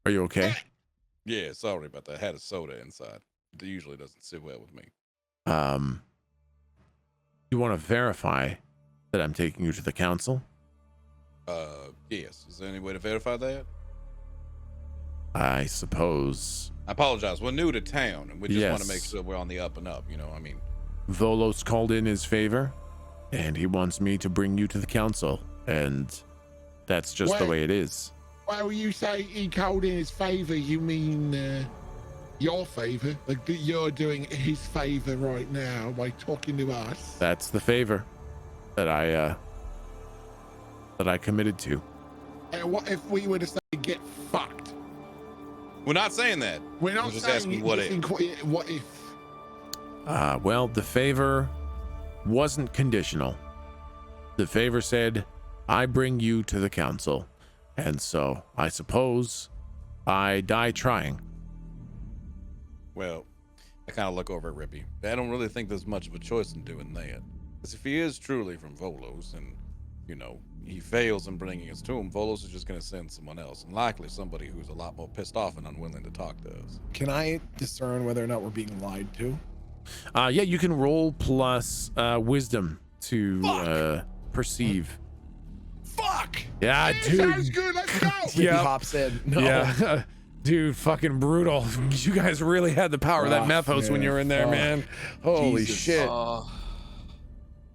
Are you okay? Yeah, sorry about that. I had a soda inside. It usually doesn't sit well with me. You want to verify that I'm taking you to the council? Yes. Is there any way to verify that? I suppose. I apologize. We're new to town, and we just want to make Yes. sure we're on the up and up. You know, I mean, Volos called in his favor, and he wants me to bring you to the council, and that's just the Wait. way it is. Well, you say he called in his favor, you mean your favor? Like you're doing his favor right now by talking to us? That's the favor that I committed to. And what if we were to say get fucked? we're not saying that. We're not We're just saying asking what this if. what if? Well, the favor wasn't conditional. The favor said, I bring you to the council. And so I suppose I die trying. Well, I kind of look over at Rippy. I don't really think there's much of a choice in doing that. Because if he is truly from Volos and, you know, he fails in bringing us to him, Volos is just going to send someone else. And likely somebody who's a lot more pissed off and unwilling to talk to us. Can I discern whether or not we're being lied to? Yeah, you can roll plus wisdom to perceive. Fuck! Yeah, Yeah, dude. sounds good. Let's go. Rippy hops in. No. Yeah. Dude, fucking brutal. You guys really had the power of that Oh, meth house when you were in there, fuck. man. Holy Jesus. shit.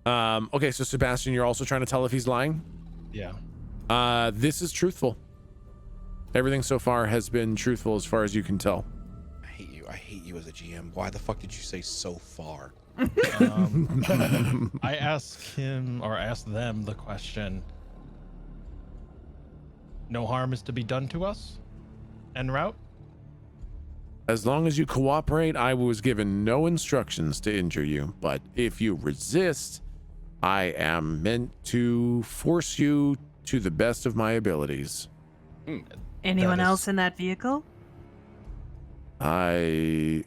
Okay, so Sebastian, you're also trying to tell if he's lying? Yeah. This is truthful. Everything so far has been truthful as far as you can tell. I hate you. I hate you as a GM. Why the fuck did you say so far? I asked them the question. No harm is to be done to us? En route? As long as you cooperate, I was given no instructions to injure you, but if you resist, I am meant to force you to the best of my abilities. Anyone That is- else in that vehicle? I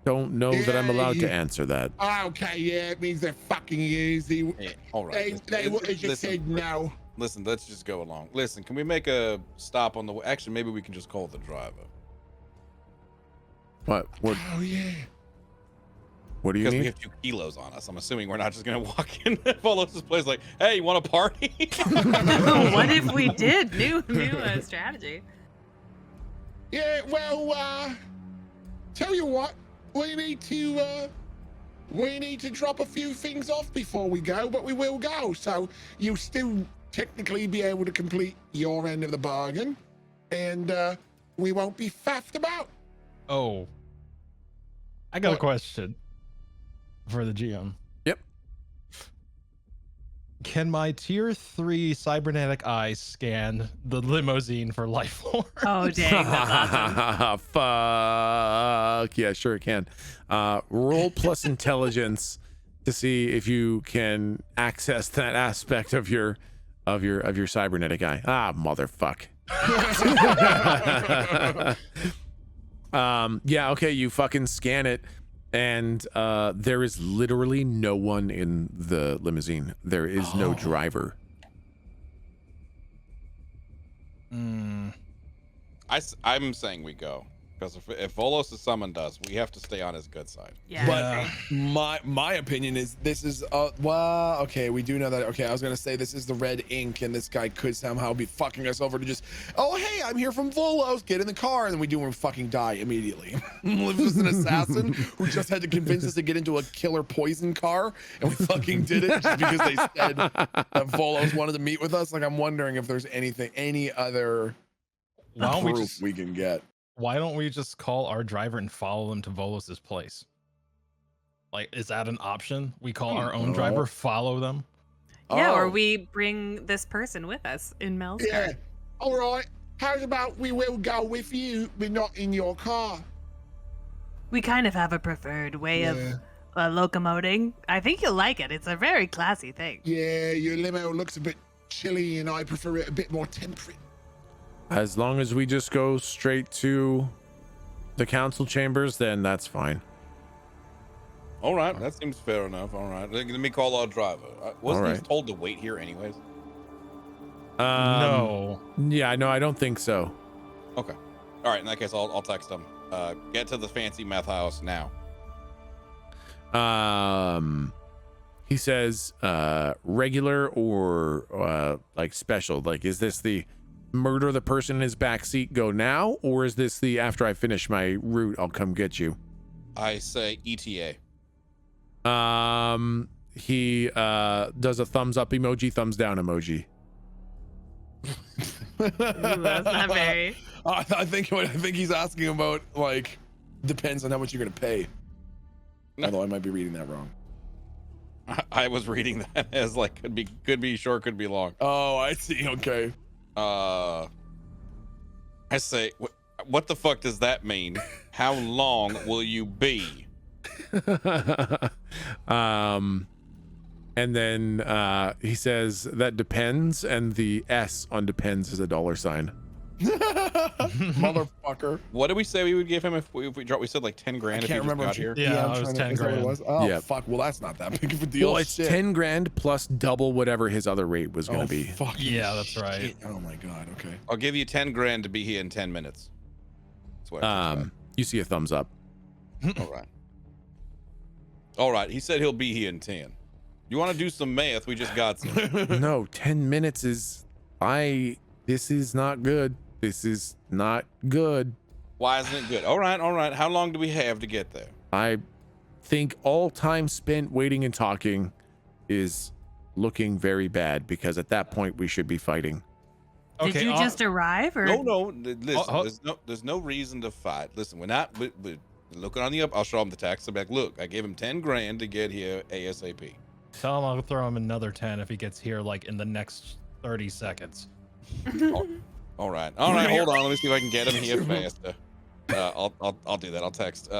don't know that I'm allowed to answer that. Okay, yeah, it means they're fucking easy. Yeah, all right. They would have just said no. Listen, let's just go along. Listen, can we make a stop on the way? Actually, maybe we can just call the driver. What Oh yeah. do you Because we need? have 2 kilos on us. I'm assuming we're not just going to walk in and follow this place like, hey, you want a party? What if we did? New strategy. Yeah, well, tell you what, we need to drop a few things off before we go, but we will go. So you'll still technically be able to complete your end of the bargain, and we won't be faffed about. Oh. I got a What? question for the GM. Yep. Can my tier 3 cybernetic eye scan the limousine for life form? Oh dang, that's awesome. Fuck. Yeah, sure it can. Roll plus intelligence to see if you can access that aspect of your cybernetic eye. Ah, motherfuck. Yeah, okay, you fucking scan it, and there is literally no one in the limousine. There is no driver. I'm saying we go. Because if Volos has summoned us, we have to stay on his good side. Yeah. But my opinion is this is well, okay, we do know that. Okay, I was gonna say this is the red ink, and this guy could somehow be fucking us over to just, oh hey, I'm here from Volos, get in the car, and then we do and fucking die immediately. It was an assassin who just had to convince us to get into a killer poison car, and we fucking did it just because they said that Volos wanted to meet with us. Like, I'm wondering if there's any other Why don't we proof just we can get. Why don't we just call our driver and follow them to Volos's place? Like, is that an option? We call our own driver, follow them. Yeah, or Oh. we bring this person with us in Mel's Yeah. car. All right. How's about we will go with you, but not in your car? We kind of have a preferred way Yeah. of locomoting. I think you'll like it. It's a very classy thing. Yeah, your limo looks a bit chilly, and I prefer it a bit more temperate. As long as we just go straight to the council chambers, then that's fine. All right, that seems fair enough. All right, let me call our driver. Wasn't he right. told to wait here anyways? No. Yeah, no, I don't think so. Okay. All right, in that case, I'll text him. Get to the fancy meth house now. He says, regular or like special? Like, is this the murder the person in his back seat, go now, or is this the after I finish my route, I'll come get you? I say ETA. He does a thumbs up emoji, thumbs down emoji. Ooh, that's not very. I think he's asking about, like, depends on how much you're gonna pay. Although I might be reading that wrong. I was reading that as like could be short, could be long. Oh, I see. Okay. I say, what the fuck does that mean? How long will you be? And then he says that depends, and the S on depends is a $. Motherfucker. What did we say we would give him if we dropped? We said like 10 grand I if he can't just remember. got here. Yeah, I'm it was trying to- 10 is that what it grand. was? Oh, Yeah. fuck. Well, that's not that big of a deal. Well, it's Shit. 10 grand plus double whatever his other rate was going Oh, to be. fucking Yeah, that's right. shit. Oh my god. Okay. I'll give you 10 grand to be here in 10 minutes. That's what I just You see a thumbs up. said. All right. All right. He said he'll be here in 10. You want to do some math? We just got some. No, 10 minutes is. This is not good. This is not good. Why isn't it good? All right. All right. How long do we have to get there? I think all time spent waiting and talking is looking very bad because at that point we should be fighting. Did you just arrive, or No. Listen, oh. there's no reason to fight. Listen, we're not. We're looking on the up. I'll show him the text. I'm like, look, I gave him 10 grand to get here ASAP. Tell him I'll throw him another 10 if he gets here like in the next 30 seconds. All right. Hold on. Let me see if I can get him here faster. I'll do that. I'll text.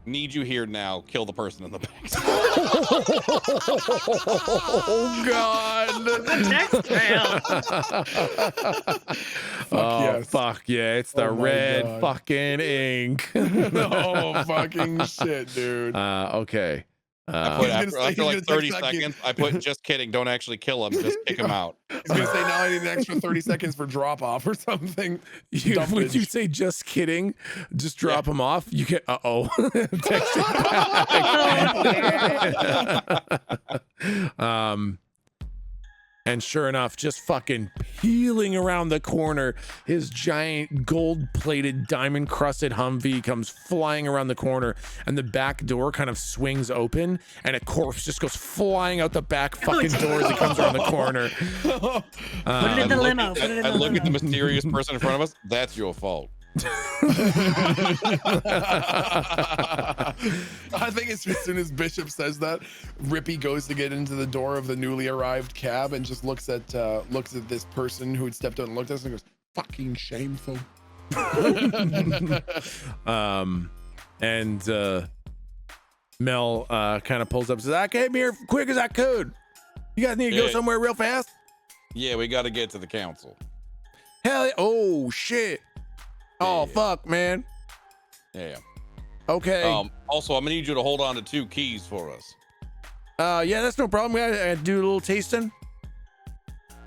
Need you here now. Kill the person in the back. Oh God! the text trail? Oh yes. fuck yeah! It's the Oh my red God. fucking ink. Oh fucking shit, dude. Okay. I put He's gonna after, say- after he's like gonna 30 text that kid. seconds, I put just kidding. Don't actually kill him. Just kick him out. He's gonna say now I need an extra 30 seconds for drop off or something. Would Dumpage. you say just kidding? Just drop him off. You get text it back. And sure enough, just fucking peeling around the corner, his giant gold-plated, diamond-crusted Humvee comes flying around the corner, and the back door kind of swings open, and a corpse just goes flying out the back fucking door as it comes around the corner. Put it in the limo. Put it in I the look at the limo. mysterious person in front of us. That's your fault. I think as soon as Bishop says that, Rippy goes to get into the door of the newly arrived cab and just looks at this person who had stepped out and looked at us and goes, Fucking shameful. Mel kind of pulls up and says, I came here quick as I could. You guys need to go Yeah. somewhere real fast? Yeah, we got to get to the council. Hell yeah. Oh, shit. Oh, Yeah. fuck, man. Yeah. Okay. Also, I'm gonna need you to hold on to 2 keys for us. Yeah, that's no problem. I do a little tasting.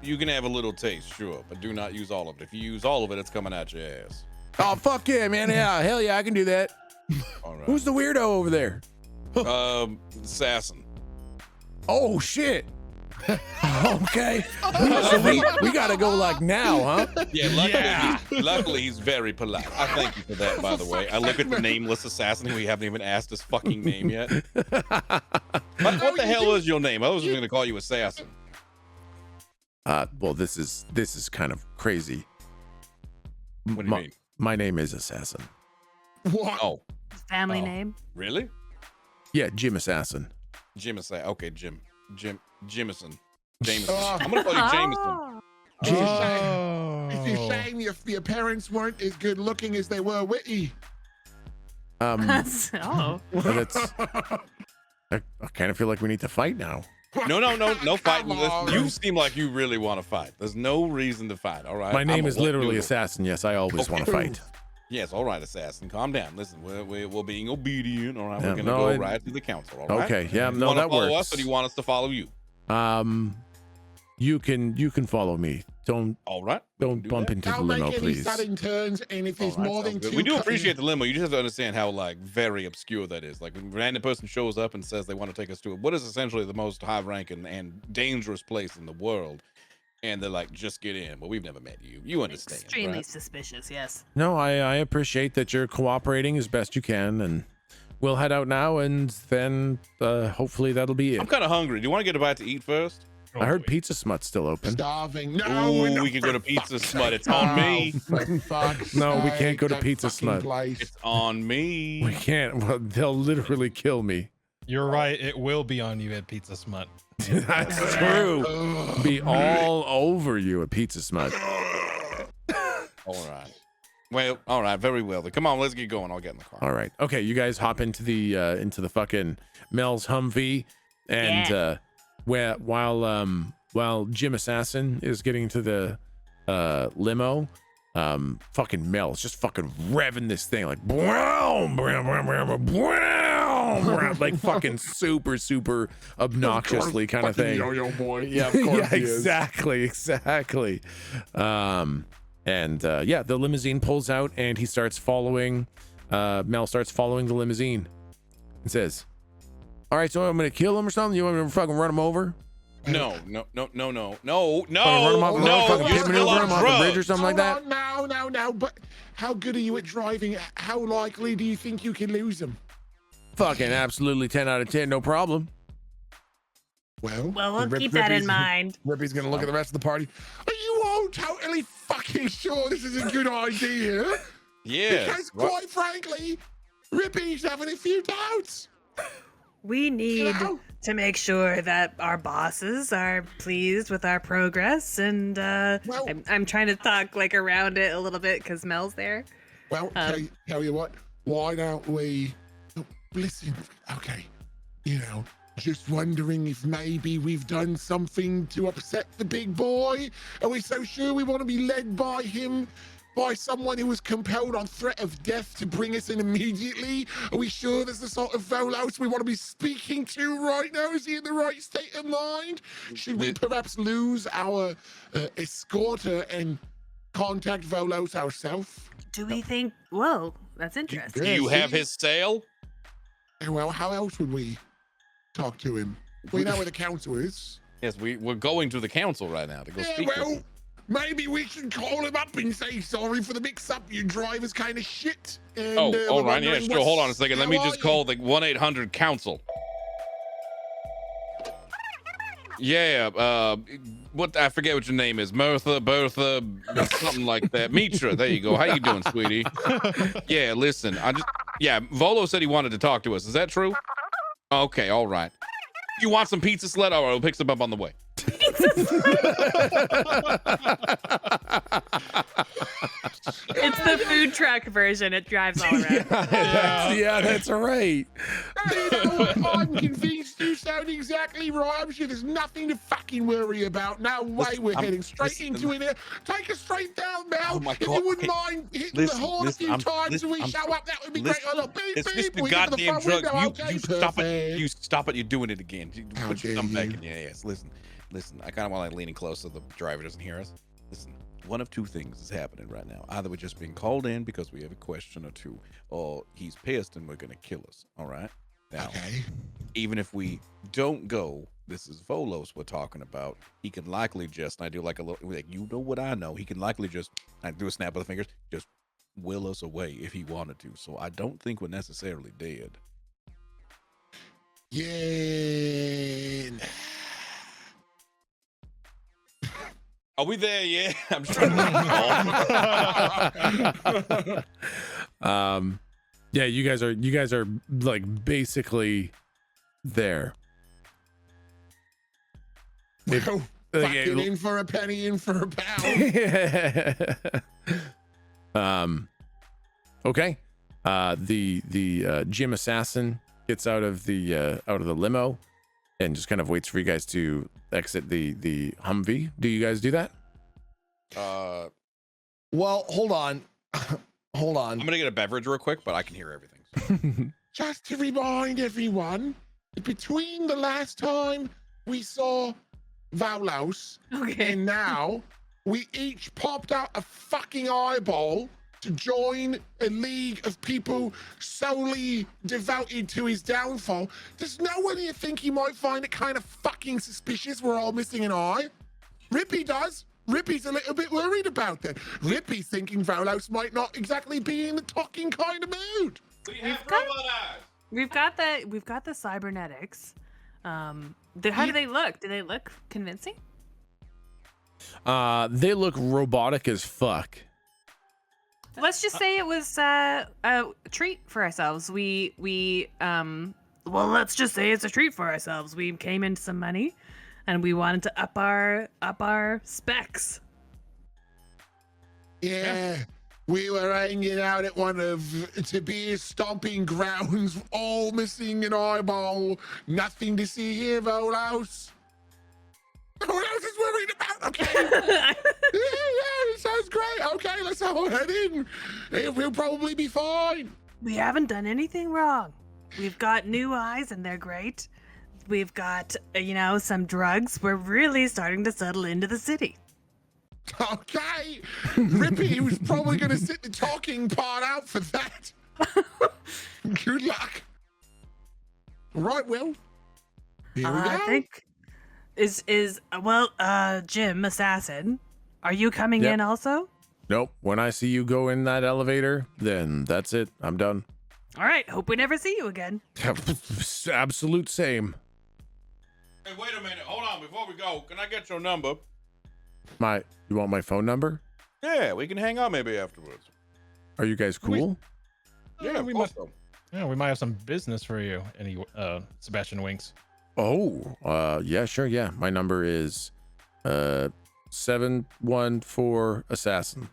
You can have a little taste, sure, but do not use all of it. If you use all of it, it's coming out your ass. Oh, fuck yeah, man. Yeah, hell yeah, I can do that. All right. Who's the weirdo over there? Assassin. Oh, shit. Okay. So we gotta go like now, huh? Yeah, luckily he's very polite. I thank you for that, by the way. I look at the nameless assassin who we haven't even asked his fucking name yet. What the hell is your name? I was just gonna call you Assassin. Well, this is kind of crazy. What do you mean? My name is Assassin. What? Oh, Family Oh. name. really? Yeah, Jim Assassin. Jim Assassin. Okay, Jimison. Jameson. Oh. I'm gonna call you Jameson. Oh. It's a shame. It's a shame your parents weren't as good looking as they were witty. That's Oh. I kind of feel like we need to fight now. No fighting. Come on. Listen, you seem like you really want to fight. There's no reason to fight. All right. My name I'm is a literally noodle. Assassin. Yes, I always want to fight. Yes, all right, assassin. Calm down. Listen, we're being obedient. All right, Yeah, we're gonna no, go it- right to the council. All right. Okay, yeah, You no, wanna that follow works. us, or do you want us to follow you? You can follow me. Don't All right. we can do bump that. into the Don't limo, make any please. sudden turns, and if there's All right, more sounds than good. 2 We do cu- appreciate the limo. You just have to understand how like very obscure that is. Like when a random person shows up and says they want to take us to what is essentially the most high-ranking and dangerous place in the world, and they're like, "Just get in." Well, we've never met you. You understand? Extremely right? suspicious. Yes. No, I appreciate that you're cooperating as best you can, and we'll head out now, and then hopefully that'll be it. I'm kind of hungry. Do you want to get a bite to eat first? I heard Pizza Smut's still open. Starving. No, Ooh, we can for go to Pizza fuck's Smut. sake. It's on me. Oh, for fuck's No, we can't sake, go to that Pizza fucking Smut. place. It's on me. We can't. Well, they'll literally kill me. You're right. It will be on you at Pizza Smut. That's true. Ugh. Be all over you at Pizza Smut. All right. Well, all right. Very well. Come on, let's get going. I'll get in the car. All right. Okay, you guys hop into the fucking Mel's Humvee, and while Jim Assassin is getting to the limo, fucking Mel's just fucking revving this thing like like fucking super obnoxiously kind of thing. Yo-yo boy. Yeah, of course. Yeah, exactly. The limousine pulls out and he starts following. Mel starts following the limousine and says, "All right, so I'm gonna kill him or something. You want me to fucking run him over? No. Fucking run him off the road, fucking You're pit still maneuver him on off the bridge or drugs. something like that?" No. But how good are you at driving? How likely do you think you can lose him? Fucking absolutely 10 out of 10, no problem. Well, we'll keep that in mind. Rippy's gonna look at the rest of the party. Are you all totally fucking sure this is a good idea? Yeah. Because quite frankly, Rippy's having a few doubts. We need to make sure that our bosses are pleased with our progress, and I'm trying to talk like around it a little bit because Mel's there. Well, tell you what, why don't we listen? Okay, just wondering if maybe we've done something to upset the big boy. Are we so sure we want to be led by him? By someone who was compelled on threat of death to bring us in immediately? Are we sure that's the sort of Venalis we want to be speaking to right now? Is he in the right state of mind? Should we perhaps lose our escorter and contact Venalis ourselves? Do we think? Whoa, that's interesting. Do you have his sale? Well, how else would we talk to him? We know where the council is. Yes, we're going to the council right now to go speak with him. Maybe we should call him up and say sorry for the mix-up. Your driver's kind of shit. And, all right, yeah, sure. Hold on a second. Let me just call the 1-800-COUNCIL. Yeah, what I forget what your name is. Bertha, something like that. Mitra, there you go. How you doing, sweetie? Yeah, listen, Volo said he wanted to talk to us. Is that true? Okay, all right. You want some pizza sled? All right, we'll pick some up on the way. It's the food truck version. It drives all around. That's right. I'm convinced you sound exactly right. I'm sure there's nothing to fucking worry about. No way we're heading straight into it. Take us straight down, Mel. Oh my if God. you wouldn't mind hitting the horn a few times when we show up, that would be great. Oh, look, beep, It's beep. Mr. We get to the Goddamn front drug. window. You stop it. You stop it. You're doing it again. How Put your dare thumb back you. in. Yes. Listen. I kind of want leaning close so the driver doesn't hear us. Listen. One of two things is happening right now. Either we're just being called in because we have a question or two, or he's pissed and we're gonna kill us. All right. Now, even if we don't go, this is Volos we're talking about. He can likely just, and I do like a little, like, you know what I know. He can likely just, I do a snap of the fingers, just will us away if he wanted to. So I don't think we're necessarily dead. Yeah. Are we there? Yeah. I'm just trying to Yeah, you guys are like basically there. Well, fucking in for a penny, in for a pound. Okay. The Jim Assassin gets out of the limo and just kind of waits for you guys to exit the Humvee. Do you guys do that? Well, hold on. Hold on. I'm gonna get a beverage real quick, but I can hear everything. Just to remind everyone, between the last time we saw Venalis and now, we each popped out a fucking eyeball to join a league of people solely devoted to his downfall. Does no one here think he might find it kind of fucking suspicious we're all missing an eye? Rippy does. Rippy's a little bit worried about that. Rippy's thinking Venalis might not exactly be in the talking kind of mood. We've got the cybernetics. How do they look? Do they look convincing? They look robotic as fuck. Let's just say it was a treat for ourselves. Well, let's just say it's a treat for ourselves. We came into some money, and we wanted to up our specs. Yeah, we were hanging out at one of Tobias' stomping grounds, all missing an eyeball. Nothing to see here, Venalis. No one else is worried about. Okay. Yeah, sounds great. Okay, let's all head in. We'll probably be fine. We haven't done anything wrong. We've got new eyes and they're great. We've got, some drugs. We're really starting to settle into the city. Okay. Rippy was probably going to sit the talking part out for that. Good luck. Right, Will. Here we go. I think Jim, Assassin, are you coming Yep. in also? Nope. When I see you go in that elevator, then that's it. I'm done. All right, hope we never see you again. Absolute same. Hey, wait a minute. Hold on. Before we go, can I get your number? You want my phone number? Yeah, we can hang out maybe afterwards. Are you guys cool? Yeah, we must. we might have some business for you. Any Sebastian winks. Oh, yeah, sure, yeah. My number is 714 assassin.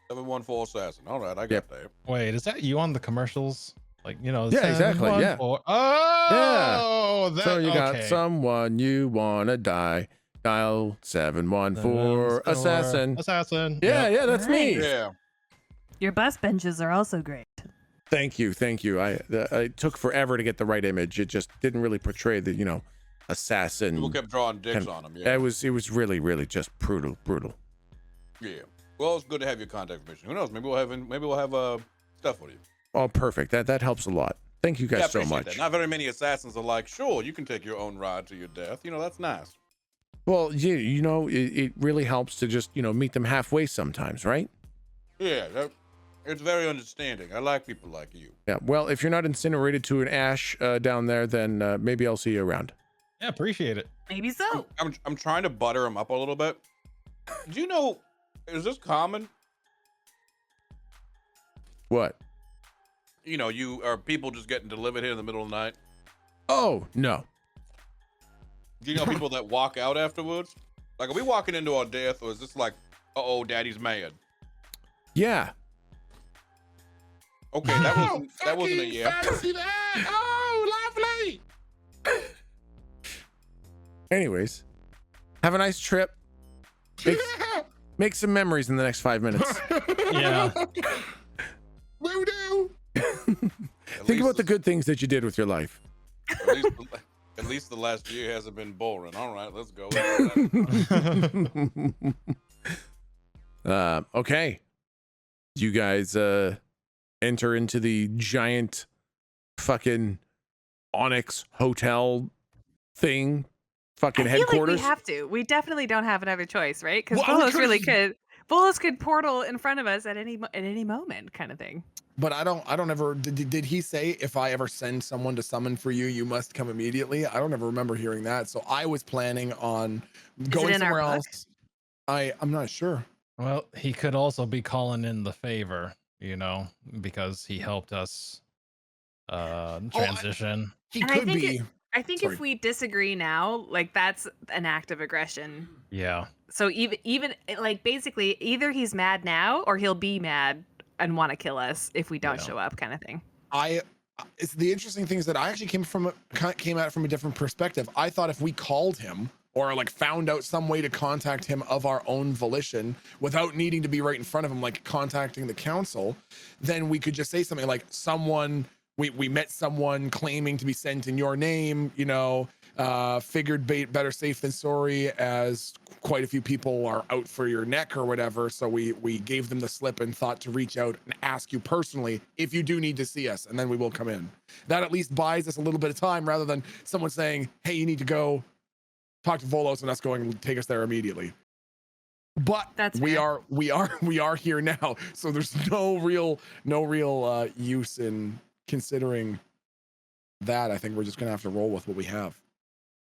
714 assassin. All right, I got that. Wait, is that you on the commercials? Like, Yeah, exactly, yeah. 714 Oh, that, So you got okay. someone you wanna die. Dial 714 assassin. Assassin. Yeah, Yep. yeah, that's me. Yeah. Your bus benches are also great. Thank you. It took forever to get the right image. It just didn't really portray the, assassin. People kept drawing dicks on them. Yeah. It was really, really just brutal. Yeah. Well, it's good to have your contact information. Who knows? Maybe we'll have stuff for you. Oh, perfect. That helps a lot. Thank you Yeah, I guys so appreciate much. that. Not very many assassins are like, sure, you can take your own ride to your death. That's nice. Well, it really helps to just, meet them halfway sometimes, right? Yeah, it's very understanding. I like people like you. Yeah. Well, if you're not incinerated to an ash down there, then maybe I'll see you around. Yeah, appreciate it. Maybe so. I'm trying to butter him up a little bit. Do you know, is this common? What? You are people just getting delivered here in the middle of the night. Oh, no. Do you know people that walk out afterwards? Like, are we walking into our death, or is this like, uh-oh, daddy's mad? Yeah. Okay, that wasn't a yeah. Fancy that. Oh, lovely. Anyways, have a nice trip. Make some memories in the next 5 minutes. Yeah. Will do. Think about the good things that you did with your life. At least the last year hasn't been boring. All right, let's go. Okay. You guys enter into the giant fucking Onyx hotel thing, fucking I feel headquarters. like we have to. We definitely don't have another choice, right? Because Well, Bolos really could. Bolos could portal in front of us at any moment, kind of thing. But I don't ever, did he say if I ever send someone to summon for you, you must come immediately? I don't ever remember hearing that. So I was planning on going in our somewhere book? else. I'm not sure. Well, he could also be calling in the favor, because he helped us transition. He And could be. I think Sorry. if we disagree now, like that's an act of aggression. Yeah. So even like basically either he's mad now or he'll be mad and want to kill us if we don't Yeah. show up, kind of thing. It's the interesting thing is that I actually came at it from a different perspective. I thought if we called him or like found out some way to contact him of our own volition without needing to be right in front of him, like contacting the council, then we could just say something like we met someone claiming to be sent in your name, figured better safe than sorry, as quite a few people are out for your neck or whatever. So we gave them the slip and thought to reach out and ask you personally if you do need to see us, and then we will come in. That at least buys us a little bit of time rather than someone saying, hey, you need to go talk to Volos and us going, take us there immediately. But That's we fair. are here now. So there's no real use in considering that. I think we're just gonna have to roll with what we have.